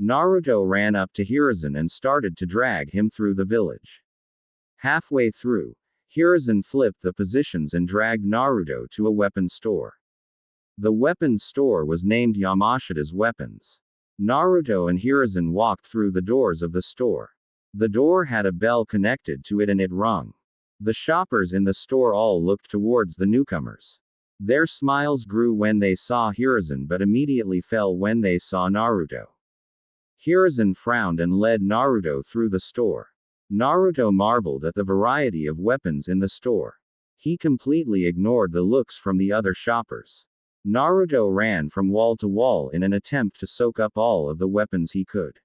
Naruto ran up to Hiruzen and started to drag him through the village. Halfway through, Hiruzen flipped the positions and dragged Naruto to a weapons store. The weapons store was named Yamashita's Weapons. Naruto and Hiruzen walked through the doors of the store. The door had a bell connected to it and it rung. The shoppers in the store all looked towards the newcomers. Their smiles grew when they saw Hiruzen but immediately fell when they saw Naruto. Hiruzen frowned and led Naruto through the store. Naruto marveled at the variety of weapons in the store. He completely ignored the looks from the other shoppers. Naruto ran from wall to wall in an attempt to soak up all of the weapons he could.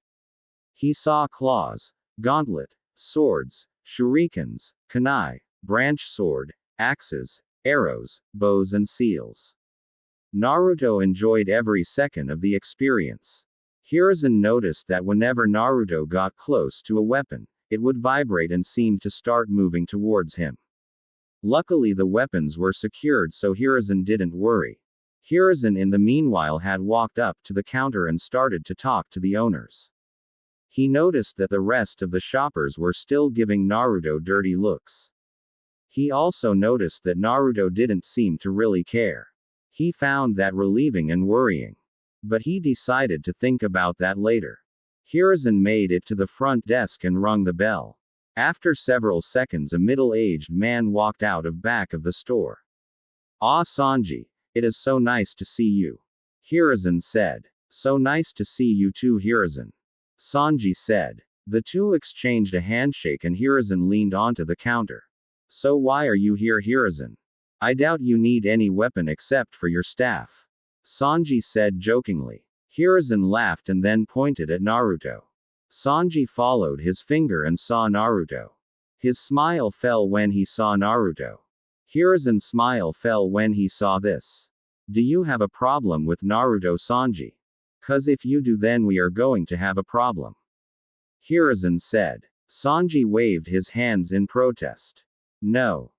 He saw claws, gauntlet, swords, shurikens, kunai, branch sword, axes, arrows, bows and seals. Naruto enjoyed every second of the experience. Hiruzen noticed that whenever Naruto got close to a weapon, it would vibrate and seem to start moving towards him. Luckily the weapons were secured so Hiruzen didn't worry. Hiruzen in the meanwhile had walked up to the counter and started to talk to the owners. He noticed that the rest of the shoppers were still giving Naruto dirty looks. He also noticed that Naruto didn't seem to really care. He found that relieving and worrying. But he decided to think about that later. Hiruzen made it to the front desk and rung the bell. After several seconds a middle-aged man walked out of back of the store. Ah Sanji, it is so nice to see you. Hiruzen said. So nice to see you too Hiruzen. Sanji said. The two exchanged a handshake and Hiruzen leaned onto the counter. So why are you here Hiruzen? I doubt you need any weapon except for your staff. Sanji said jokingly. Hiruzen laughed and then pointed at Naruto. Sanji followed his finger and saw Naruto. His smile fell when he saw Naruto. Hiruzen's smile fell when he saw this. Do you have a problem with Naruto Sanji? 'Cause if you do then we are going to have a problem. Hiruzen said. Sanji waved his hands in protest. No,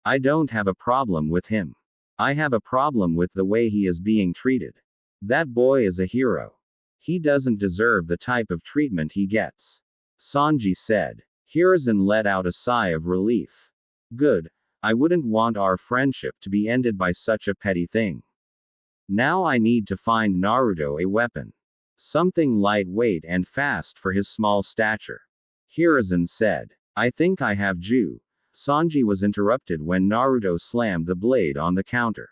I don't have a problem with him. I have a problem with the way he is being treated. That boy is a hero. He doesn't deserve the type of treatment he gets. Sanji said. Hiruzen let out a sigh of relief. Good. I wouldn't want our friendship to be ended by such a petty thing. Now I need to find Naruto a weapon. Something lightweight and fast for his small stature. Hiruzen said. I think I have Ju. Sanji was interrupted when Naruto slammed the blade on the counter.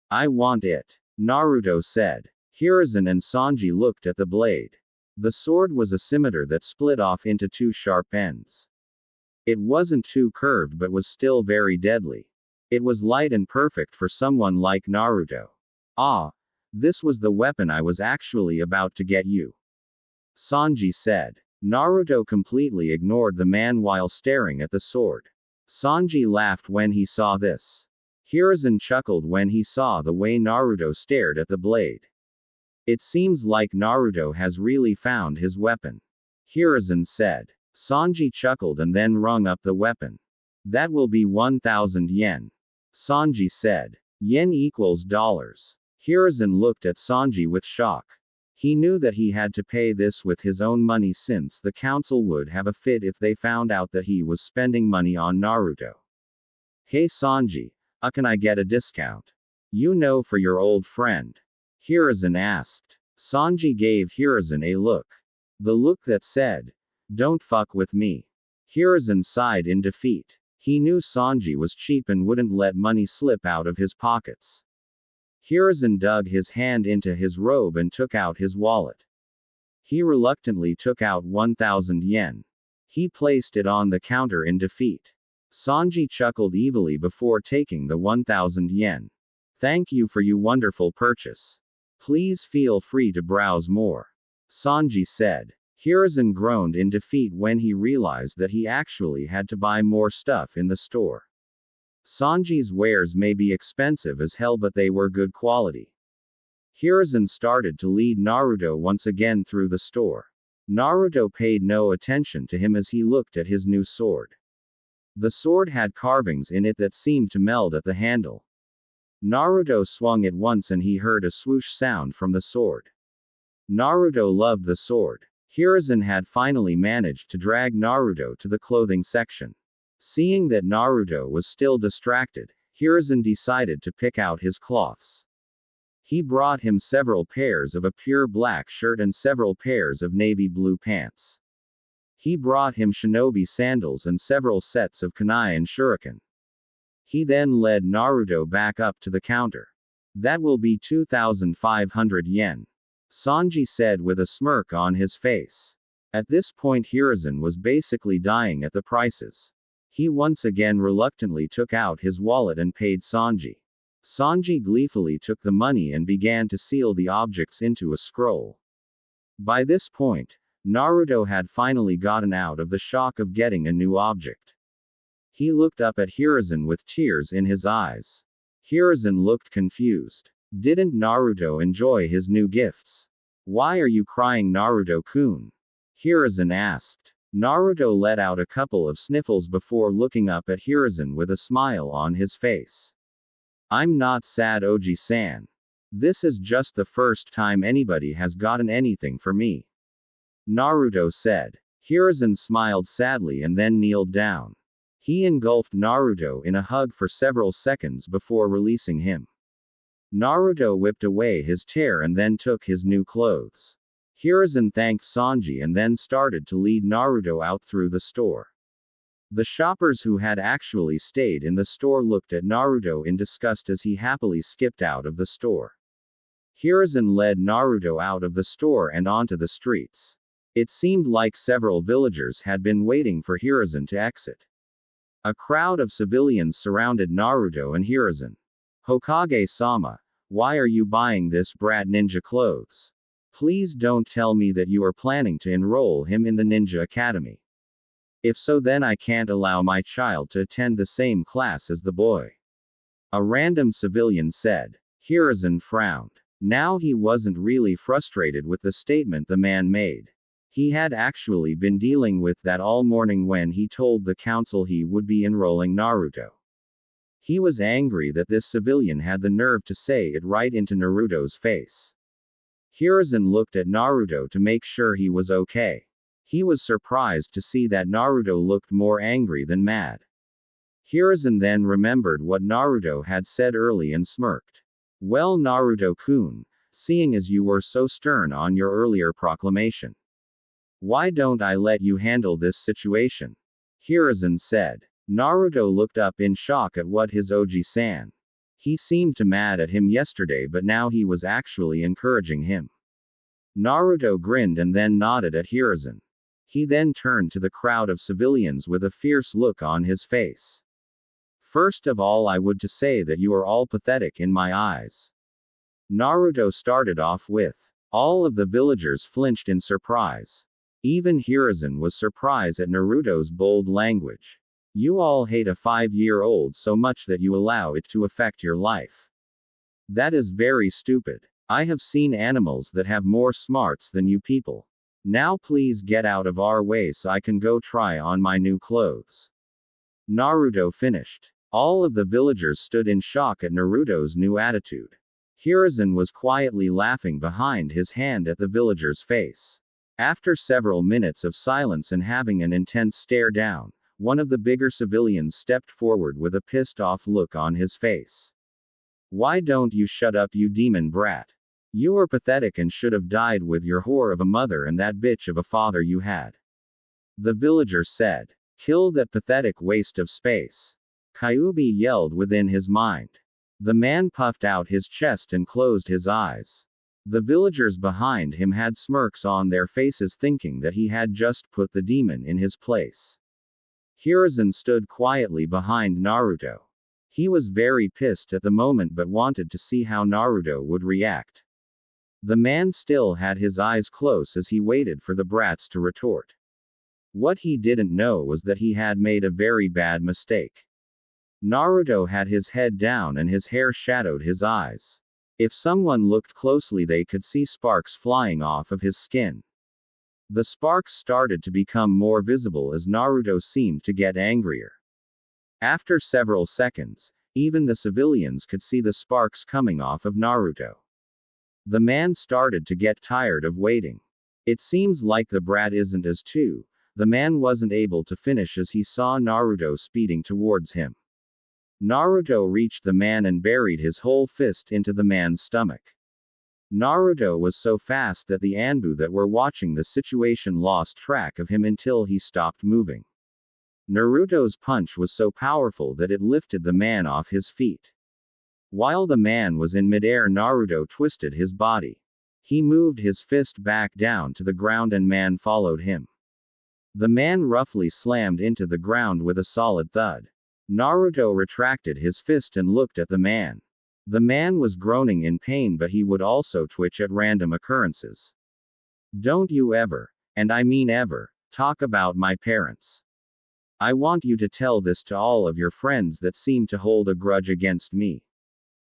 I want it. Naruto said. Hiruzen and Sanji looked at the blade. The sword was a scimitar that split off into two sharp ends. It wasn't too curved but was still very deadly. It was light and perfect for someone like Naruto. Ah, this was the weapon I was actually about to get you. Sanji said. Naruto completely ignored the man while staring at the sword. Sanji laughed when he saw this. Hiruzen chuckled when he saw the way Naruto stared at the blade. It seems like Naruto has really found his weapon. Hiruzen said. Sanji chuckled and then rung up the weapon. That will be 1,000 yen. Sanji said. Yen equals dollars. Hiruzen looked at Sanji with shock. He knew that he had to pay this with his own money since the council would have a fit if they found out that he was spending money on Naruto. Hey Sanji, can I get a discount? You know, for your old friend. Hiruzen asked. Sanji gave Hiruzen a look. The look that said, "Don't fuck with me." Hiruzen sighed in defeat. He knew Sanji was cheap and wouldn't let money slip out of his pockets. Hiruzen dug his hand into his robe and took out his wallet. He reluctantly took out 1,000 yen. He placed it on the counter in defeat. Sanji chuckled evilly before taking the 1,000 yen. Thank you for your wonderful purchase. Please feel free to browse more. Sanji said. Hiruzen groaned in defeat when he realized that he actually had to buy more stuff in the store. Sanji's wares may be expensive as hell, but they were good quality. Hiruzen started to lead Naruto once again through the store. Naruto paid no attention to him as he looked at his new sword. The sword had carvings in it that seemed to meld at the handle. Naruto swung it once and he heard a swoosh sound from the sword. Naruto loved the sword. Hiruzen had finally managed to drag Naruto to the clothing section. Seeing that Naruto was still distracted, Hiruzen decided to pick out his cloths. He brought him several pairs of a pure black shirt and several pairs of navy blue pants. He brought him shinobi sandals and several sets of kunai and shuriken. He then led Naruto back up to the counter. That will be 2,500 yen. Sanji said with a smirk on his face. At this point Hiruzen was basically dying at the prices. He once again reluctantly took out his wallet and paid Sanji. Sanji gleefully took the money and began to seal the objects into a scroll. By this point, Naruto had finally gotten out of the shock of getting a new object. He looked up at Hiruzen with tears in his eyes. Hiruzen looked confused. Didn't Naruto enjoy his new gifts? Why are you crying, Naruto-kun? Hiruzen asked. Naruto let out a couple of sniffles before looking up at Hiruzen with a smile on his face. I'm not sad, Oji-san. This is just the first time anybody has gotten anything for me. Naruto said. Hiruzen smiled sadly and then kneeled down. He engulfed Naruto in a hug for several seconds before releasing him. Naruto whipped away his tear and then took his new clothes. Hiruzen thanked Sanji and then started to lead Naruto out through the store. The shoppers who had actually stayed in the store looked at Naruto in disgust as he happily skipped out of the store. Hiruzen led Naruto out of the store and onto the streets. It seemed like several villagers had been waiting for Hiruzen to exit. A crowd of civilians surrounded Naruto and Hiruzen. Hokage-sama, why are you buying this brat ninja clothes? Please don't tell me that you are planning to enroll him in the ninja academy. If so, then I can't allow my child to attend the same class as the boy. A random civilian said. Hiruzen frowned. Now he wasn't really frustrated with the statement the man made. He had actually been dealing with that all morning when he told the council he would be enrolling Naruto. He was angry that this civilian had the nerve to say it right into Naruto's face. Hiruzen looked at Naruto to make sure he was okay. He was surprised to see that Naruto looked more angry than mad. Hiruzen then remembered what Naruto had said early and smirked. Well, Naruto-kun, seeing as you were so stern on your earlier proclamation, why don't I let you handle this situation? Hiruzen said. Naruto looked up in shock at what his Oji-san. He seemed to mad at him yesterday, but now he was actually encouraging him. Naruto grinned and then nodded at Hiruzen. He then turned to the crowd of civilians with a fierce look on his face. First of all, I would to say that you are all pathetic in my eyes. Naruto started off with. All of the villagers flinched in surprise. Even Hiruzen was surprised at Naruto's bold language. You all hate a 5-year-old so much that you allow it to affect your life. That is very stupid. I have seen animals that have more smarts than you people. Now please get out of our way so I can go try on my new clothes. Naruto finished. All of the villagers stood in shock at Naruto's new attitude. Hiruzen was quietly laughing behind his hand at the villager's face. After several minutes of silence and having an intense stare down, one of the bigger civilians stepped forward with a pissed-off look on his face. Why don't you shut up, you demon brat? You are pathetic and should have died with your whore of a mother and that bitch of a father you had. The villager said. Kill that pathetic waste of space. Kyuubi yelled within his mind. The man puffed out his chest and closed his eyes. The villagers behind him had smirks on their faces, thinking that he had just put the demon in his place. Hiruzen stood quietly behind Naruto. He was very pissed at the moment but wanted to see how Naruto would react. The man still had his eyes closed as he waited for the brats to retort. What he didn't know was that he had made a very bad mistake. Naruto had his head down and his hair shadowed his eyes. If someone looked closely, they could see sparks flying off of his skin. The sparks started to become more visible as Naruto seemed to get angrier. After several seconds, even the civilians could see the sparks coming off of Naruto. The man started to get tired of waiting. It seems like the brat isn't as too. The man wasn't able to finish as he saw Naruto speeding towards him. Naruto reached the man and buried his whole fist into the man's stomach. Naruto was so fast that the Anbu that were watching the situation lost track of him until he stopped moving. Naruto's punch was so powerful that it lifted the man off his feet. While the man was in midair, Naruto twisted his body. He moved his fist back down to the ground and man followed him. The man roughly slammed into the ground with a solid thud. Naruto retracted his fist and looked at the man. The man was groaning in pain, but he would also twitch at random occurrences. Don't you ever, and I mean ever, talk about my parents. I want you to tell this to all of your friends that seem to hold a grudge against me.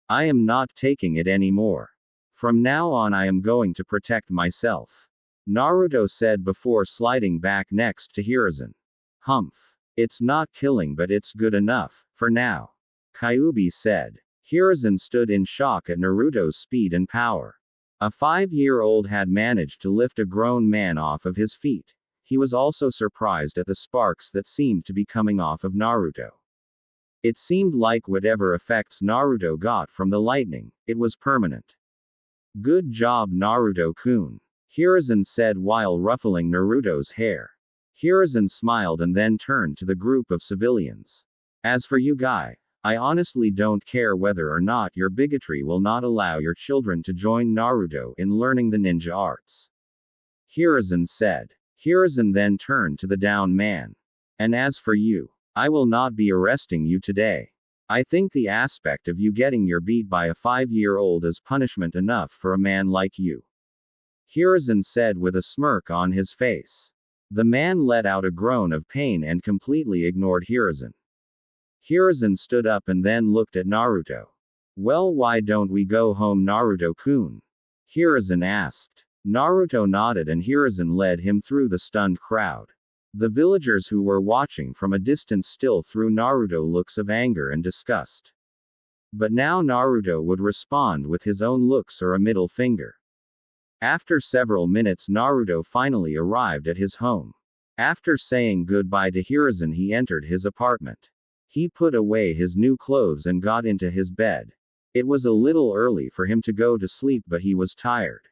I am not taking it anymore. From now on I am going to protect myself. Naruto said before sliding back next to Hiruzen. Humph. It's not killing, but it's good enough, for now. Kyuubi said. Hiruzen stood in shock at Naruto's speed and power. A 5-year-old had managed to lift a grown man off of his feet. He was also surprised at the sparks that seemed to be coming off of Naruto. It seemed like whatever effects Naruto got from the lightning, it was permanent. Good job, Naruto-kun. Hiruzen said while ruffling Naruto's hair. Hiruzen smiled and then turned to the group of civilians. As for you guy, I honestly don't care whether or not your bigotry will not allow your children to join Naruto in learning the ninja arts. Hiruzen said. Hiruzen then turned to the down man. And as for you, I will not be arresting you today. I think the aspect of you getting your beat by a 5-year-old is punishment enough for a man like you. Hiruzen said with a smirk on his face. The man let out a groan of pain and completely ignored Hiruzen. Hiruzen stood up and then looked at Naruto. Well, why don't we go home, Naruto-kun? Hiruzen asked. Naruto nodded and Hiruzen led him through the stunned crowd. The villagers who were watching from a distance still threw Naruto looks of anger and disgust. But now Naruto would respond with his own looks or a middle finger. After several minutes, Naruto finally arrived at his home. After saying goodbye to Hiruzen, he entered his apartment. He put away his new clothes and got into his bed. It was a little early for him to go to sleep, but he was tired.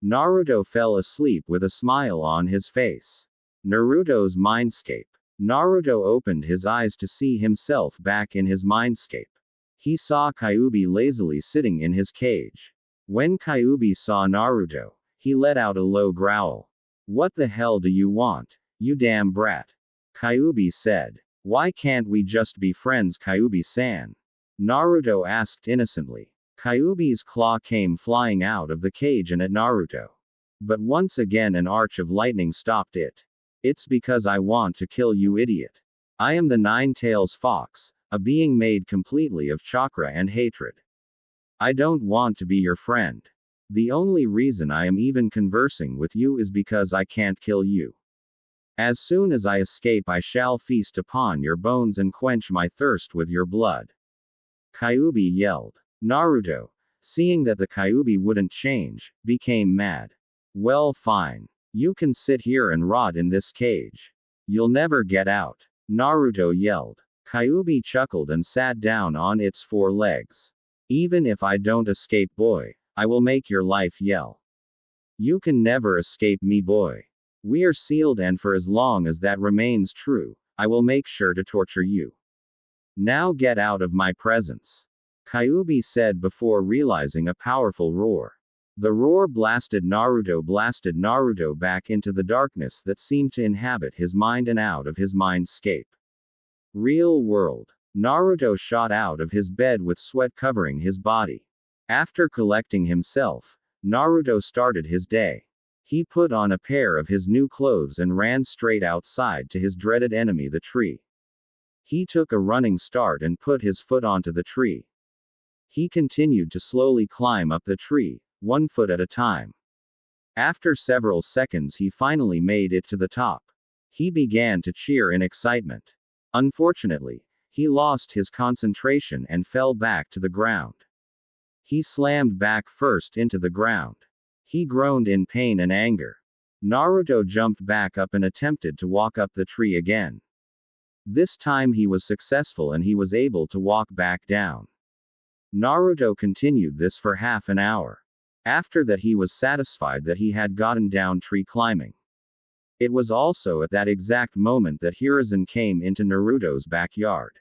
Naruto fell asleep with a smile on his face. Naruto's mindscape. Naruto opened his eyes to see himself back in his mindscape. He saw Kyuubi lazily sitting in his cage. When Kyuubi saw Naruto, he let out a low growl. What the hell do you want, you damn brat? Kyuubi said. Why can't we just be friends, Kyuubi-san? Naruto asked innocently. Kyuubi's claw came flying out of the cage and at Naruto. But once again an arch of lightning stopped it. It's because I want to kill you, idiot. I am the Nine-Tails Fox, a being made completely of chakra and hatred. I don't want to be your friend. The only reason I am even conversing with you is because I can't kill you. As soon as I escape, I shall feast upon your bones and quench my thirst with your blood. Kyuubi yelled. Naruto, seeing that the Kyuubi wouldn't change, became mad. Well, fine. You can sit here and rot in this cage. You'll never get out. Naruto yelled. Kyuubi chuckled and sat down on its 4 legs. Even if I don't escape, boy, I will make your life yell. You can never escape me, boy. We are sealed, and for as long as that remains true, I will make sure to torture you. Now get out of my presence. Kyuubi said before realizing a powerful roar. The roar blasted Naruto back into the darkness that seemed to inhabit his mind and out of his mindscape. Real world. Naruto shot out of his bed with sweat covering his body. After collecting himself, Naruto started his day. He put on a pair of his new clothes and ran straight outside to his dreaded enemy, the tree. He took a running start and put his foot onto the tree. He continued to slowly climb up the tree, 1 foot at a time. After several seconds, he finally made it to the top. He began to cheer in excitement. Unfortunately, he lost his concentration and fell back to the ground. He slammed back first into the ground. He groaned in pain and anger. Naruto jumped back up and attempted to walk up the tree again. This time he was successful and he was able to walk back down. Naruto continued this for half an hour. After that, he was satisfied that he had gotten down tree climbing. It was also at that exact moment that Hiruzen came into Naruto's backyard.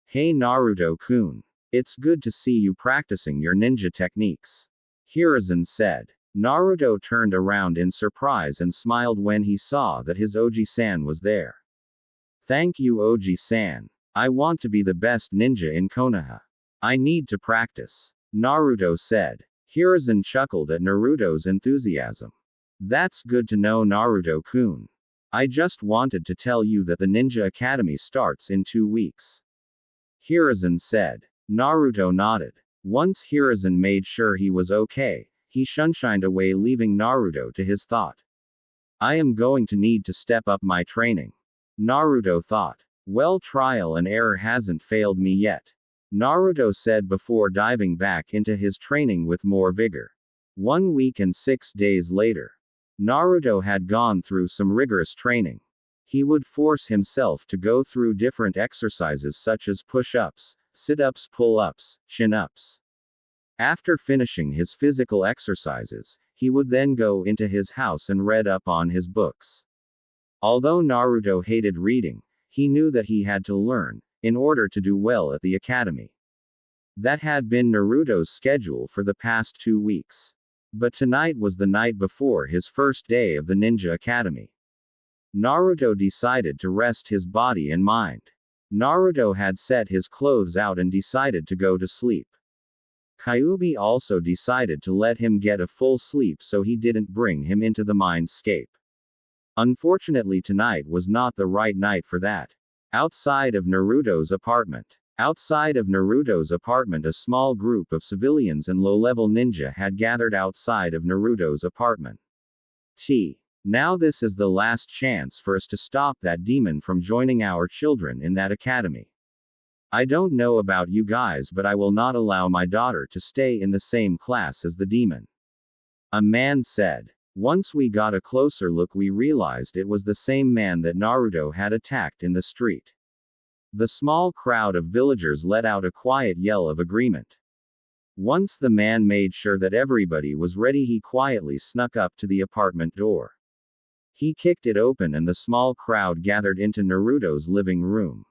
Hey Naruto-kun. It's good to see you practicing your ninja techniques. Hiruzen said. Naruto turned around in surprise and smiled when he saw that his Oji-san was there. Thank you, Oji-san. I want to be the best ninja in Konoha. I need to practice. Naruto said. Hiruzen chuckled at Naruto's enthusiasm. That's good to know, Naruto-kun. I just wanted to tell you that the Ninja Academy starts in 2 weeks. Hiruzen said. Naruto nodded. Once Hiruzen made sure he was okay, he shunshined away, leaving Naruto to his thought. I am going to need to step up my training. Naruto thought. Well, trial and error hasn't failed me yet. Naruto said before diving back into his training with more vigor. 1 week and 6 days later. Naruto had gone through some rigorous training. He would force himself to go through different exercises such as push-ups, sit-ups, pull-ups, chin-ups. After finishing his physical exercises, he would then go into his house and read up on his books. Although Naruto hated reading, he knew that he had to learn, in order to do well at the academy. That had been Naruto's schedule for the past 2 weeks. But tonight was the night before his first day of the Ninja Academy. Naruto decided to rest his body and mind. Naruto had set his clothes out and decided to go to sleep. Kyuubi also decided to let him get a full sleep so he didn't bring him into the mindscape. Unfortunately, tonight was not the right night for that. Outside of Naruto's apartment, a small group of civilians and low-level ninja had gathered outside of Naruto's apartment. Now this is the last chance for us to stop that demon from joining our children in that academy. I don't know about you guys, but I will not allow my daughter to stay in the same class as the demon. A man said. Once we got a closer look, we realized it was the same man that Naruto had attacked in the street. The small crowd of villagers let out a quiet yell of agreement. Once the man made sure that everybody was ready, he quietly snuck up to the apartment door. He kicked it open and the small crowd gathered into Naruto's living room.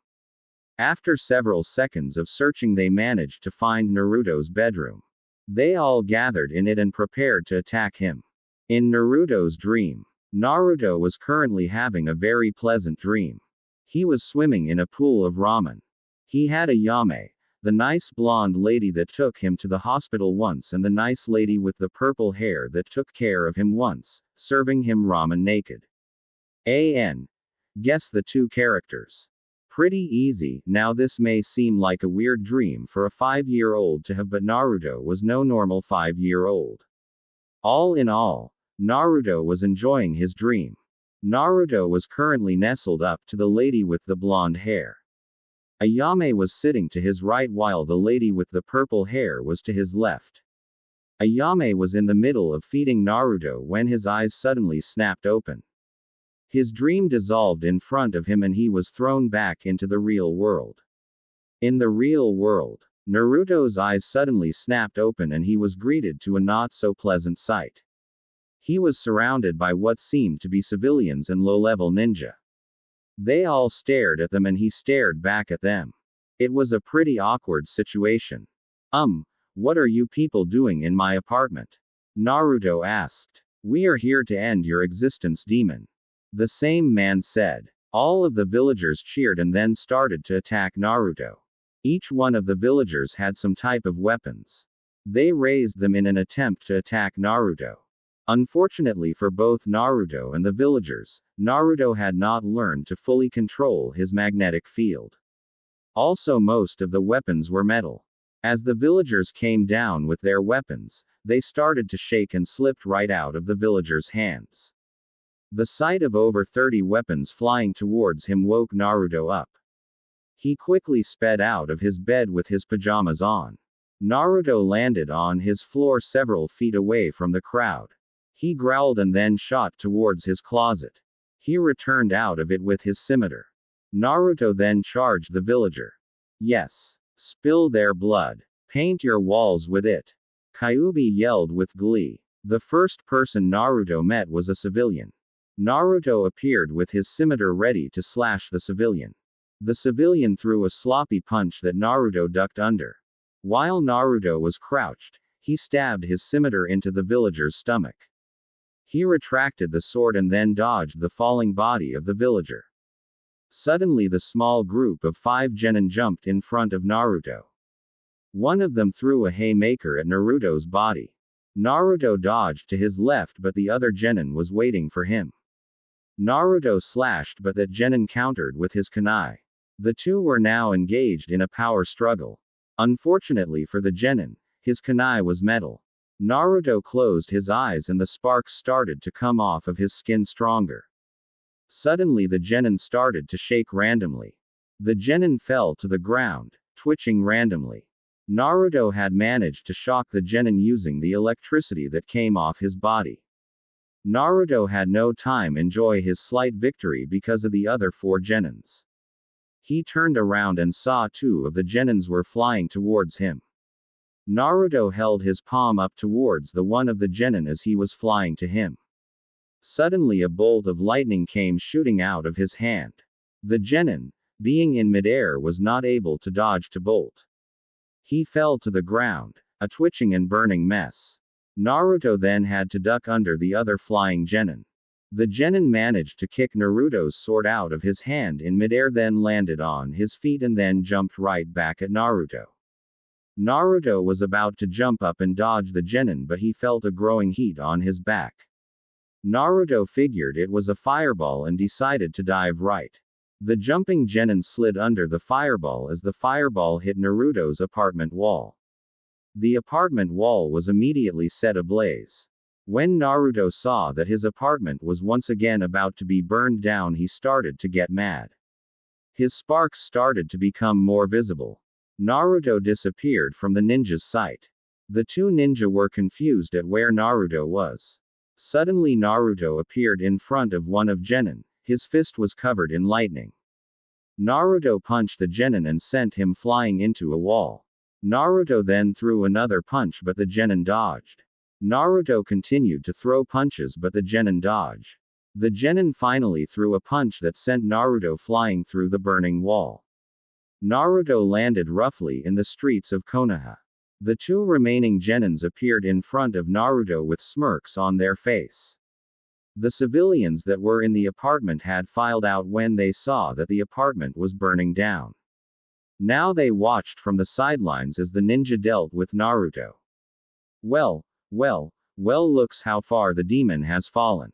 After several seconds of searching, they managed to find Naruto's bedroom. They all gathered in it and prepared to attack him. In Naruto's dream, Naruto was currently having a very pleasant dream. He was swimming in a pool of ramen. He had a Yame, the nice blonde lady that took him to the hospital once, and the nice lady with the purple hair that took care of him once, serving him ramen naked. Guess the 2 characters. Pretty easy. Now this may seem like a weird dream for a 5-year-old to have, but Naruto was no normal 5-year-old. All in all, Naruto was enjoying his dream. Naruto was currently nestled up to the lady with the blonde hair. Ayame was sitting to his right while the lady with the purple hair was to his left. Ayame was in the middle of feeding Naruto when his eyes suddenly snapped open. His dream dissolved in front of him and he was thrown back into the real world. In the real world, Naruto's eyes suddenly snapped open and he was greeted to a not so pleasant sight. He was surrounded by what seemed to be civilians and low-level ninja. They all stared at them and he stared back at them. It was a pretty awkward situation. What are you people doing in my apartment? Naruto asked. We are here to end your existence, demon. The same man said. All of the villagers cheered and then started to attack Naruto. Each one of the villagers had some type of weapons. They raised them in an attempt to attack Naruto. Unfortunately for both Naruto and the villagers, Naruto had not learned to fully control his magnetic field. Also, most of the weapons were metal. As the villagers came down with their weapons, they started to shake and slipped right out of the villagers' hands. The sight of over 30 weapons flying towards him woke Naruto up. He quickly sped out of his bed with his pajamas on. Naruto landed on his floor several feet away from the crowd. He growled and then shot towards his closet. He returned out of it with his scimitar. Naruto then charged the villager. Yes. Spill their blood. Paint your walls with it. Kyuubi yelled with glee. The first person Naruto met was a civilian. Naruto appeared with his scimitar ready to slash the civilian. The civilian threw a sloppy punch that Naruto ducked under. While Naruto was crouched, he stabbed his scimitar into the villager's stomach. He retracted the sword and then dodged the falling body of the villager. Suddenly the small group of 5 genin jumped in front of Naruto. One of them threw a haymaker at Naruto's body. Naruto dodged to his left but the other genin was waiting for him. Naruto slashed but that genin countered with his kunai. The two were now engaged in a power struggle. Unfortunately for the genin, his kunai was metal. Naruto closed his eyes and the sparks started to come off of his skin stronger. Suddenly the genin started to shake randomly. The genin fell to the ground, twitching randomly. Naruto had managed to shock the genin using the electricity that came off his body. Naruto had no time enjoy his slight victory because of the other 4 genins. He turned around and saw 2 of the genins were flying towards him. Naruto held his palm up towards the one of the genin as he was flying to him. Suddenly a bolt of lightning came shooting out of his hand. The genin, being in midair, was not able to dodge to bolt. He fell to the ground, a twitching and burning mess. Naruto then had to duck under the other flying genin. The genin managed to kick Naruto's sword out of his hand in midair, then landed on his feet and then jumped right back at Naruto. Naruto was about to jump up and dodge the genin but he felt a growing heat on his back. Naruto figured it was a fireball and decided to dive right. The jumping genin slid under the fireball as the fireball hit Naruto's apartment wall. The apartment wall was immediately set ablaze. When Naruto saw that his apartment was once again about to be burned down, he started to get mad. His sparks started to become more visible. Naruto disappeared from the ninja's sight. The 2 ninja were confused at where Naruto was. Suddenly Naruto appeared in front of one of genin. His fist was covered in lightning. Naruto punched the genin and sent him flying into a wall. Naruto then threw another punch but the genin dodged. Naruto continued to throw punches but the genin dodged. The genin finally threw a punch that sent Naruto flying through the burning wall. Naruto landed roughly in the streets of Konoha. The 2 remaining genins appeared in front of Naruto with smirks on their face. The civilians that were in the apartment had filed out when they saw that the apartment was burning down. Now they watched from the sidelines as the ninja dealt with Naruto. Well, looks how far the demon has fallen.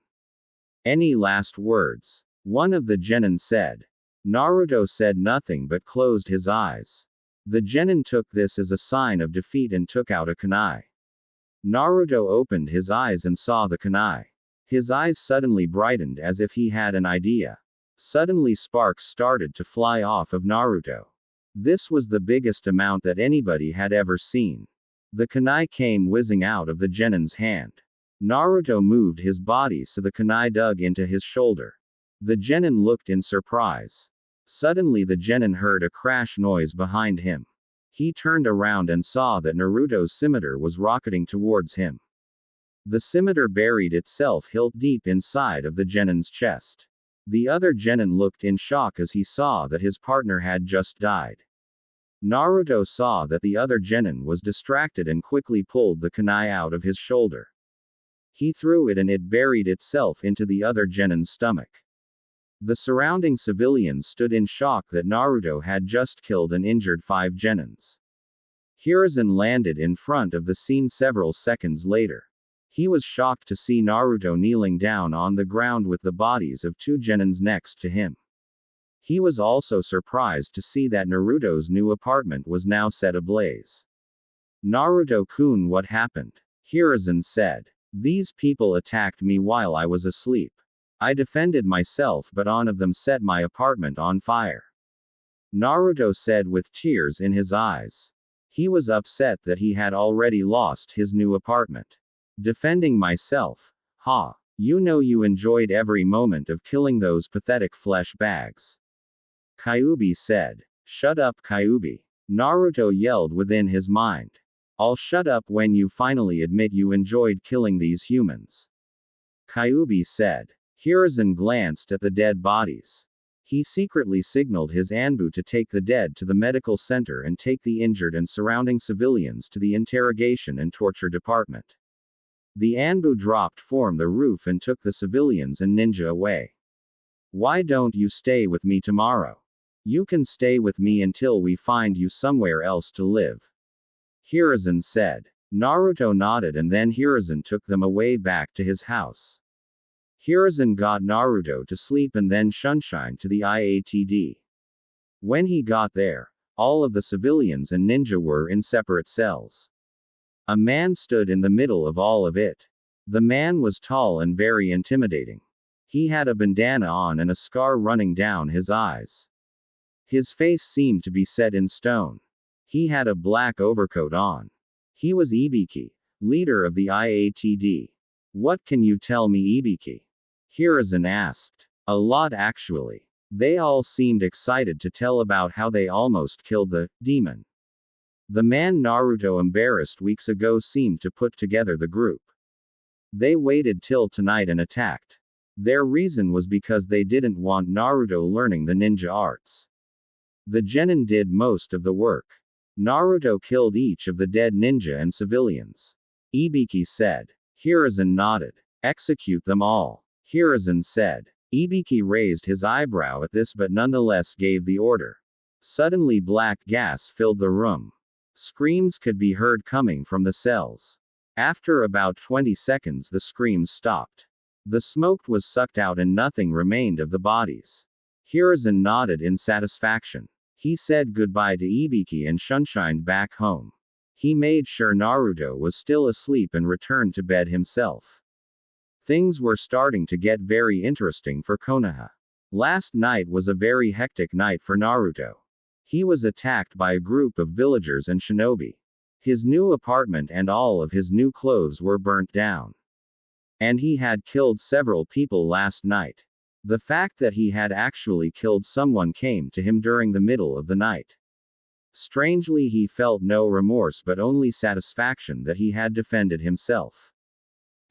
Any last words? One of the genin said. Naruto said nothing but closed his eyes. The genin took this as a sign of defeat and took out a kunai. Naruto opened his eyes and saw the kunai. His eyes suddenly brightened as if he had an idea. Suddenly sparks started to fly off of Naruto. This was the biggest amount that anybody had ever seen. The kunai came whizzing out of the genin's hand. Naruto moved his body so the kunai dug into his shoulder. The genin looked in surprise. Suddenly the genin heard a crash noise behind him. He turned around and saw that Naruto's scimitar was rocketing towards him. The scimitar buried itself hilt deep inside of the genin's chest. The other genin looked in shock as he saw that his partner had just died. Naruto saw that the other genin was distracted and quickly pulled the kunai out of his shoulder. He threw it and it buried itself into the other genin's stomach. The surrounding civilians stood in shock that Naruto had just killed and injured 5 genins. Hiruzen landed in front of the scene several seconds later. He was shocked to see Naruto kneeling down on the ground with the bodies of 2 genins next to him. He was also surprised to see that Naruto's new apartment was now set ablaze. Naruto-kun, what happened? Hiruzen said. These people attacked me while I was asleep. I defended myself but one of them set my apartment on fire. Naruto said with tears in his eyes. He was upset that he had already lost his new apartment. Defending myself? Ha! You know you enjoyed every moment of killing those pathetic flesh bags. Kyuubi said. Shut up, Kyuubi. Naruto yelled within his mind. I'll shut up when you finally admit you enjoyed killing these humans. Kyuubi said. Hiruzen glanced at the dead bodies. He secretly signaled his Anbu to take the dead to the medical center and take the injured and surrounding civilians to the interrogation and torture department. The Anbu dropped from the roof and took the civilians and ninja away. Why don't you stay with me tomorrow? You can stay with me until we find you somewhere else to live. Hiruzen said. Naruto nodded and then Hiruzen took them away back to his house. Hiruzen got Naruto to sleep and then Sunshine to the IATD. When he got there, all of the civilians and ninja were in separate cells. A man stood in the middle of all of it. The man was tall and very intimidating. He had a bandana on and a scar running down his eyes. His face seemed to be set in stone. He had a black overcoat on. He was Ibiki, leader of the IATD. What can you tell me, Ibiki? Hiruzen asked. A lot actually. They all seemed excited to tell about how they almost killed the demon. The man Naruto embarrassed weeks ago seemed to put together the group. They waited till tonight and attacked. Their reason was because they didn't want Naruto learning the ninja arts. The genin did most of the work. Naruto killed each of the dead ninja and civilians. Ibiki said. Hiruzen nodded. Execute them all. Hiruzen said. Ibiki raised his eyebrow at this but nonetheless gave the order. Suddenly black gas filled the room. Screams could be heard coming from the cells. After about 20 seconds the screams stopped. The smoke was sucked out and nothing remained of the bodies. Hiruzen nodded in satisfaction. He said goodbye to Ibiki and Sunshine back home. He made sure Naruto was still asleep and returned to bed himself. Things were starting to get very interesting for Konoha. Last night was a very hectic night for Naruto. He was attacked by a group of villagers and shinobi. His new apartment and all of his new clothes were burnt down. And he had killed several people last night. The fact that he had actually killed someone came to him during the middle of the night. Strangely, he felt no remorse but only satisfaction that he had defended himself.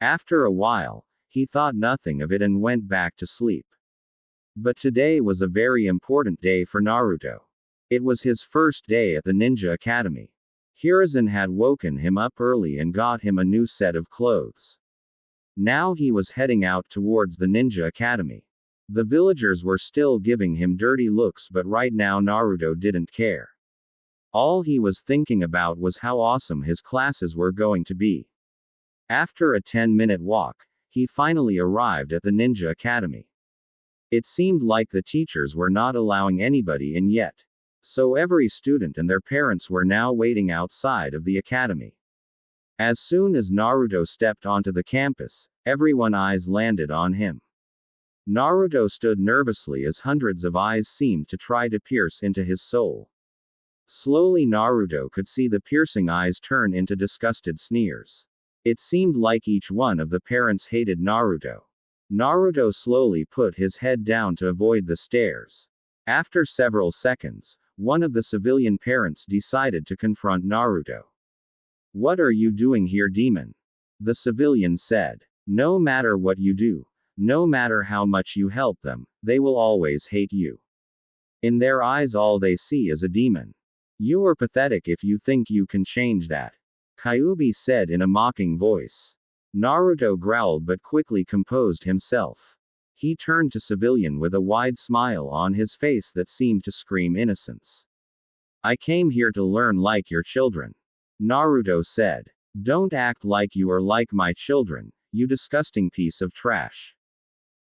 After a while, he thought nothing of it and went back to sleep. But today was a very important day for Naruto. It was his first day at the Ninja Academy. Hiruzen had woken him up early and got him a new set of clothes. Now he was heading out towards the Ninja Academy. The villagers were still giving him dirty looks but right now Naruto didn't care. All he was thinking about was how awesome his classes were going to be. After a 10-minute walk, he finally arrived at the Ninja Academy. It seemed like the teachers were not allowing anybody in yet. So every student and their parents were now waiting outside of the academy. As soon as Naruto stepped onto the campus, everyone's eyes landed on him. Naruto stood nervously as hundreds of eyes seemed to try to pierce into his soul. Slowly Naruto could see the piercing eyes turn into disgusted sneers. It seemed like each one of the parents hated Naruto. Naruto slowly put his head down to avoid the stares. After several seconds, one of the civilian parents decided to confront Naruto. "What are you doing here, demon?" The civilian said. "No matter what you do, no matter how much you help them, they will always hate you. In their eyes all they see is a demon. You are pathetic if you think you can change that," Kyuubi said in a mocking voice. Naruto growled but quickly composed himself. He turned to civilian with a wide smile on his face that seemed to scream innocence. "I came here to learn like your children," Naruto said. "Don't act like you are like my children, you disgusting piece of trash,"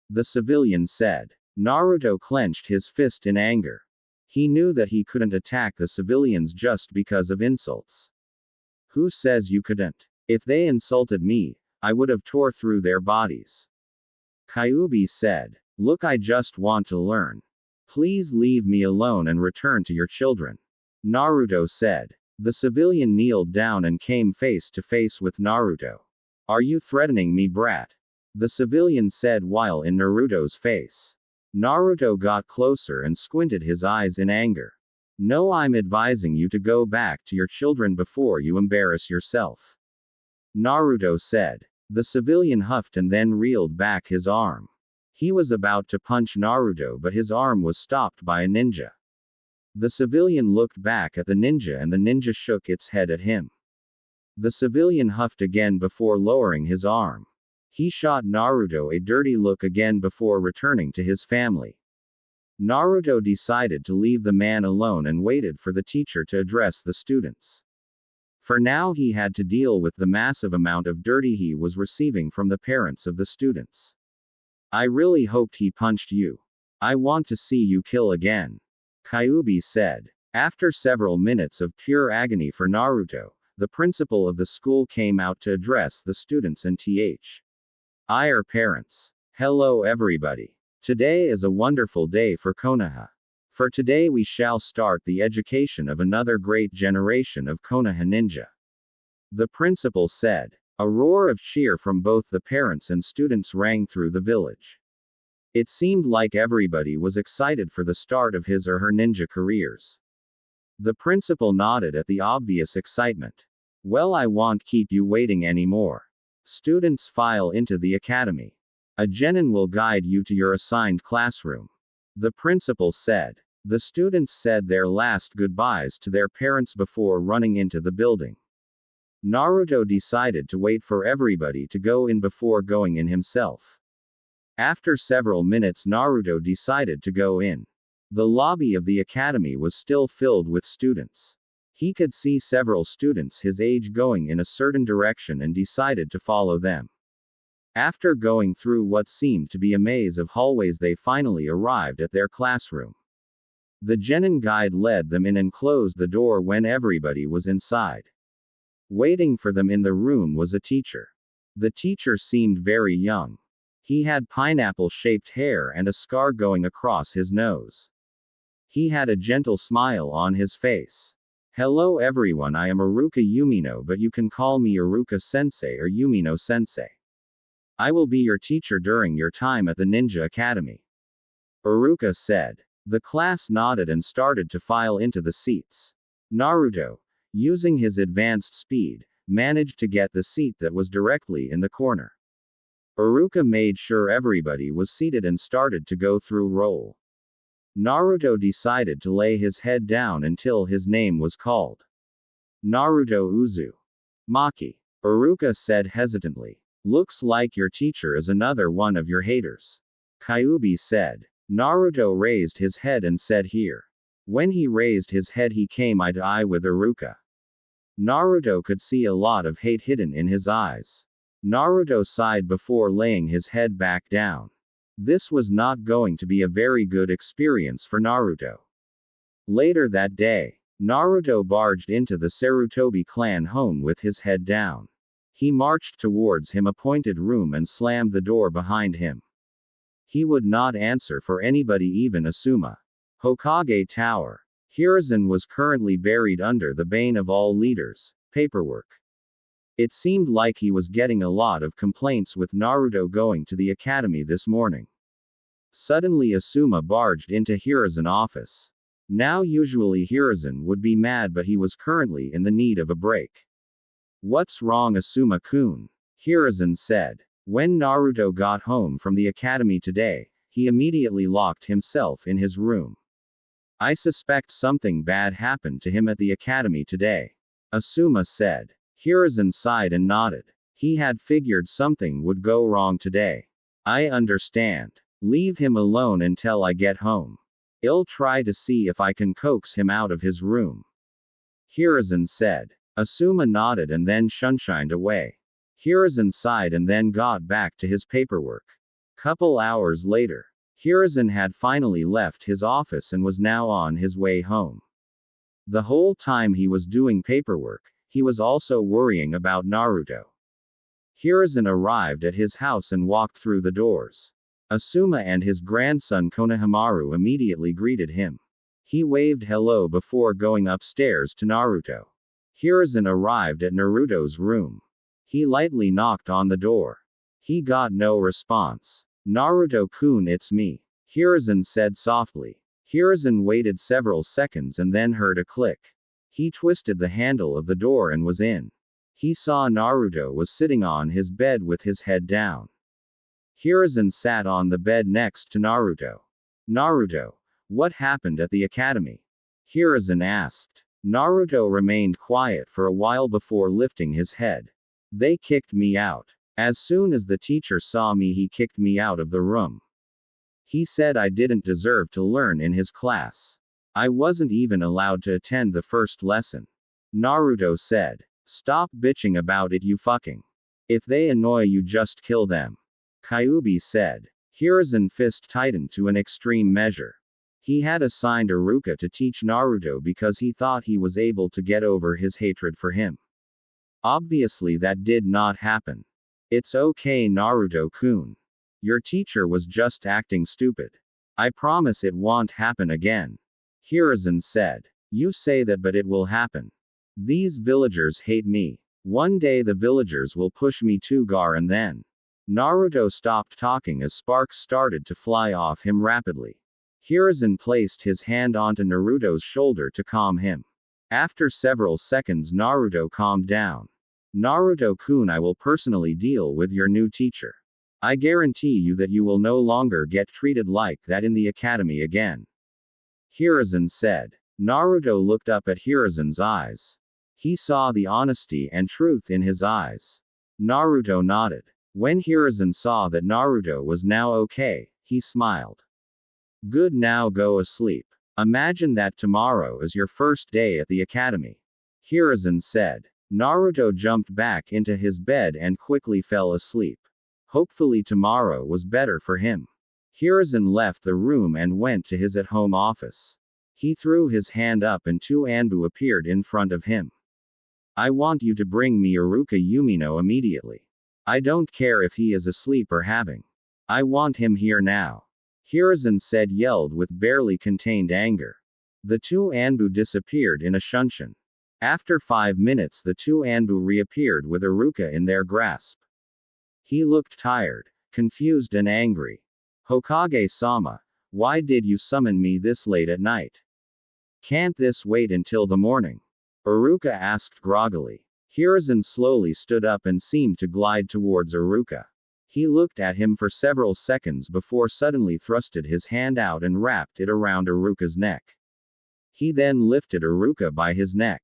the civilian said. Naruto clenched his fist in anger. He knew that he couldn't attack the civilians just because of insults. "Who says you couldn't? If they insulted me, I would have tore through their bodies," Kyuubi said. "Look, I just want to learn. Please leave me alone and return to your children," Naruto said. The civilian kneeled down and came face to face with Naruto. "Are you threatening me, brat?" the civilian said while in Naruto's face. Naruto got closer and squinted his eyes in anger. "No, I'm advising you to go back to your children before you embarrass yourself," Naruto said. The civilian huffed and then reeled back his arm. He was about to punch Naruto, but his arm was stopped by a ninja. The civilian looked back at the ninja and the ninja shook its head at him. The civilian huffed again before lowering his arm. He shot Naruto a dirty look again before returning to his family. Naruto decided to leave the man alone and waited for the teacher to address the students. For now he had to deal with the massive amount of dirty he was receiving from the parents of the students. "I really hoped he punched you. I want to see you kill again," Kyuubi said. After several minutes of pure agony for Naruto, the principal of the school came out to address the students and their parents. "Hello everybody. Today is a wonderful day for Konoha. For today we shall start the education of another great generation of Konoha ninja," the principal said. A roar of cheer from both the parents and students rang through the village. It seemed like everybody was excited for the start of his or her ninja careers. The principal nodded at the obvious excitement. "Well, I won't keep you waiting anymore. Students, file into the academy. A genin will guide you to your assigned classroom," the principal said. The students said their last goodbyes to their parents before running into the building. Naruto decided to wait for everybody to go in before going in himself. After several minutes, Naruto decided to go in. The lobby of the academy was still filled with students. He could see several students his age going in a certain direction and decided to follow them. After going through what seemed to be a maze of hallways, they finally arrived at their classroom. The genin guide led them in and closed the door when everybody was inside. Waiting for them in the room was a teacher. The teacher seemed very young. He had pineapple-shaped hair and a scar going across his nose. He had a gentle smile on his face. "Hello everyone, I am Iruka Umino, but you can call me Iruka Sensei or Umino Sensei. I will be your teacher during your time at the Ninja Academy," Iruka said. The class nodded and started to file into the seats. Naruto, using his advanced speed, managed to get the seat that was directly in the corner. Iruka made sure everybody was seated and started to go through roll. Naruto decided to lay his head down until his name was called. "Naruto Uzu Maki," Iruka said hesitantly. "Looks like your teacher is another one of your haters," Kyuubi said. Naruto raised his head and said here. When he raised his head, he came eye to eye with Iruka. Naruto could see a lot of hate hidden in his eyes. Naruto sighed before laying his head back down. This was not going to be a very good experience for Naruto. Later that day, Naruto barged into the Sarutobi clan home with his head down. He marched towards his appointed room and slammed the door behind him. He would not answer for anybody, even Asuma. Hokage Tower. Hiruzen was currently buried under the bane of all leaders, paperwork. It seemed like he was getting a lot of complaints with Naruto going to the academy this morning. Suddenly Asuma barged into Hiruzen's office. Now usually Hiruzen would be mad, but he was currently in the need of a break. What's wrong, Asuma-kun? Hiruzen said. When Naruto got home from the academy today, he immediately locked himself in his room. I suspect something bad happened to him at the academy today. Asuma said. Hiruzen sighed and nodded. He had figured something would go wrong today. I understand. Leave him alone until I get home. I'll try to see if I can coax him out of his room. Hiruzen said. Asuma nodded and then shunshined away. Hiruzen sighed and then got back to his paperwork. Couple hours later, Hiruzen had finally left his office and was now on his way home. The whole time he was doing paperwork, he was also worrying about Naruto. Hiruzen arrived at his house and walked through the doors. Asuma and his grandson Konohamaru immediately greeted him. He waved hello before going upstairs to Naruto. Hiruzen arrived at Naruto's room. He lightly knocked on the door. He got no response. Naruto-kun, it's me, Hiruzen said softly. Hiruzen waited several seconds and then heard a click. He twisted the handle of the door and was in. He saw Naruto was sitting on his bed with his head down. Hiruzen sat on the bed next to Naruto. Naruto, what happened at the academy? Hiruzen asked. Naruto remained quiet for a while before lifting his head. They kicked me out. As soon as the teacher saw me, he kicked me out of the room. He said I didn't deserve to learn in his class. I wasn't even allowed to attend the first lesson. Naruto said. Stop bitching about it, you fucking. If they annoy you, just kill them. Kyuubi said. Hiruzen's fist tightened to an extreme measure. He had assigned Iruka to teach Naruto because he thought he was able to get over his hatred for him. Obviously that did not happen. It's okay, Naruto-kun. Your teacher was just acting stupid. I promise it won't happen again. Hiruzen said. You say that, but it will happen. These villagers hate me. One day the villagers will push me to Gar and then. Naruto stopped talking as sparks started to fly off him rapidly. Hiruzen placed his hand onto Naruto's shoulder to calm him. After several seconds, Naruto calmed down. Naruto-kun, I will personally deal with your new teacher. I guarantee you that you will no longer get treated like that in the academy again. Hiruzen said. Naruto looked up at Hiruzen's eyes. He saw the honesty and truth in his eyes. Naruto nodded. When Hiruzen saw that Naruto was now okay, he smiled. Good, now go asleep. Imagine that tomorrow is your first day at the academy. Hiruzen said. Naruto jumped back into his bed and quickly fell asleep. Hopefully tomorrow was better for him. Hiruzen left the room and went to his at-home office. He threw his hand up and two Anbu appeared in front of him. I want you to bring me Iruka Umino immediately. I don't care if he is asleep or having. I want him here now. Hiruzen said, yelled with barely contained anger. The two Anbu disappeared in a shunshin. After 5 minutes the two Anbu reappeared with Iruka in their grasp. He looked tired, confused and angry. Hokage-sama, why did you summon me this late at night? Can't this wait until the morning? Iruka asked groggily. Hiruzen slowly stood up and seemed to glide towards Iruka. He looked at him for several seconds before suddenly thrusted his hand out and wrapped it around Iruka's neck. He then lifted Iruka by his neck.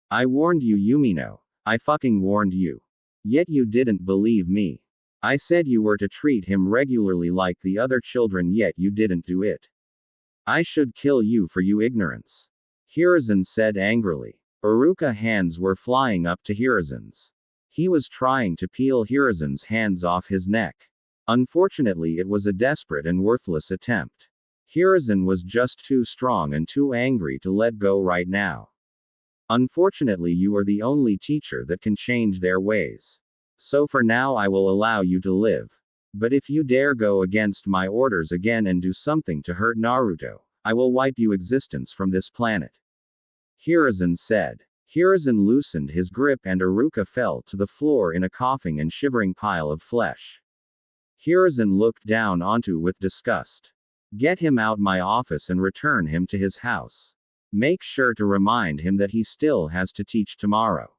I warned you, Umino. I fucking warned you. Yet you didn't believe me. I said you were to treat him regularly like the other children, yet you didn't do it. I should kill you for your ignorance. Hiruzen said angrily. Iruka's hands were flying up to Hiruzen's. He was trying to peel Hiruzen's hands off his neck. Unfortunately, it was a desperate and worthless attempt. Hiruzen was just too strong and too angry to let go right now. Unfortunately, you are the only teacher that can change their ways. So for now I will allow you to live. But if you dare go against my orders again and do something to hurt Naruto, I will wipe your existence from this planet. Hiruzen said. Hiruzen loosened his grip and Iruka fell to the floor in a coughing and shivering pile of flesh. Hiruzen looked down onto with disgust. Get him out my office and return him to his house. Make sure to remind him that he still has to teach tomorrow.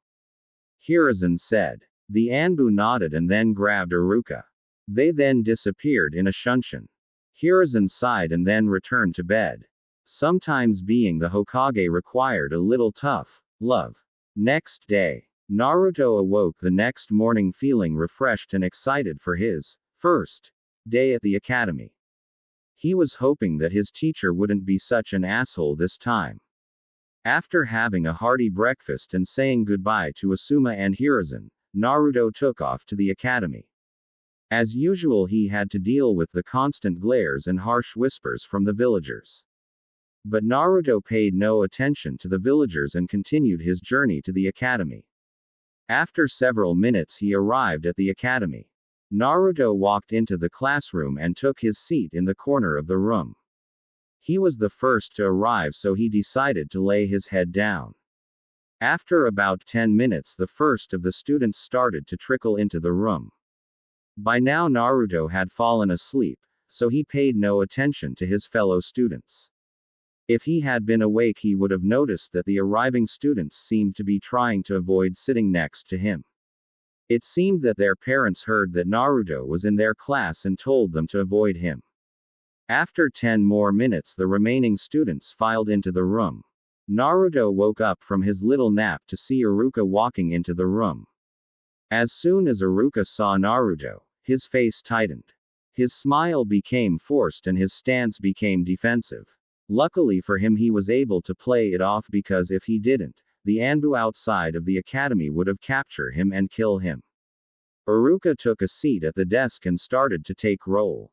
Hiruzen said. The Anbu nodded and then grabbed Iruka. They then disappeared in a shunshin. Hiruzen sighed and then returned to bed. Sometimes being the Hokage required a little tough love. Next day, Naruto awoke the next morning feeling refreshed and excited for his first day at the academy. He was hoping that his teacher wouldn't be such an asshole this time. After having a hearty breakfast and saying goodbye to Asuma and Hiruzen, Naruto took off to the academy. As usual, he had to deal with the constant glares and harsh whispers from the villagers. But Naruto paid no attention to the villagers and continued his journey to the academy. After several minutes, he arrived at the academy. Naruto walked into the classroom and took his seat in the corner of the room. He was the first to arrive, so he decided to lay his head down. After about 10 minutes, the first of the students started to trickle into the room. By now, Naruto had fallen asleep, so he paid no attention to his fellow students. If he had been awake, he would have noticed that the arriving students seemed to be trying to avoid sitting next to him. It seemed that their parents heard that Naruto was in their class and told them to avoid him. After 10 more minutes, the remaining students filed into the room. Naruto woke up from his little nap to see Iruka walking into the room. As soon as Iruka saw Naruto, his face tightened. His smile became forced and his stance became defensive. Luckily for him, he was able to play it off, because if he didn't, the Anbu outside of the academy would have captured him and kill him. Iruka took a seat at the desk and started to take roll.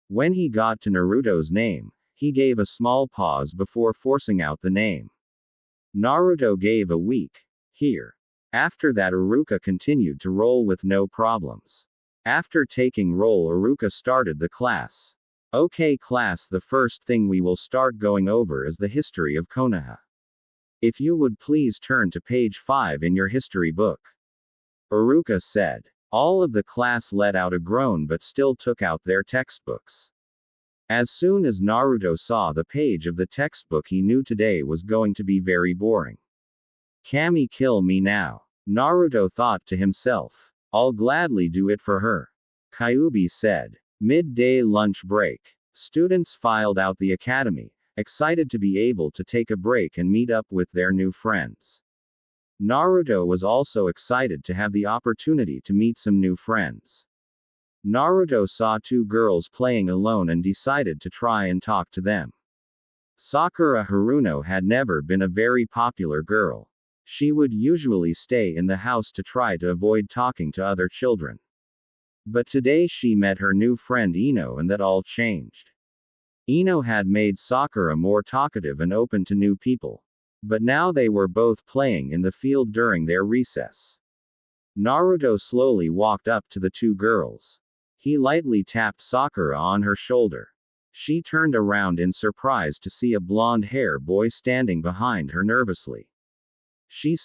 When he got to Naruto's name, he gave a small pause before forcing out the name. Naruto gave a weak "here." After that, Iruka continued to roll with no problems. After taking roll, Iruka started the class. Okay class, the first thing we will start going over is the history of Konoha. If you would please turn to page 5 in your history book. Iruka said. All of the class let out a groan but still took out their textbooks. As soon as Naruto saw the page of the textbook, he knew today was going to be very boring. Kami, kill me now. Naruto thought to himself. I'll gladly do it for her. Kyuubi said. Midday lunch break. Students filed out the academy, excited to be able to take a break and meet up with their new friends. Naruto was also excited to have the opportunity to meet some new friends. Naruto saw 2 girls playing alone and decided to try and talk to them. Sakura Haruno had never been a very popular girl. She would usually stay in the house to try to avoid talking to other children. But today she met her new friend Ino, and that all changed. Ino had made Sakura more talkative and open to new people. But now they were both playing in the field during their recess. Naruto slowly walked up to the 2 girls. He lightly tapped Sakura on her shoulder. She turned around in surprise to see a blonde-haired boy standing behind her nervously. She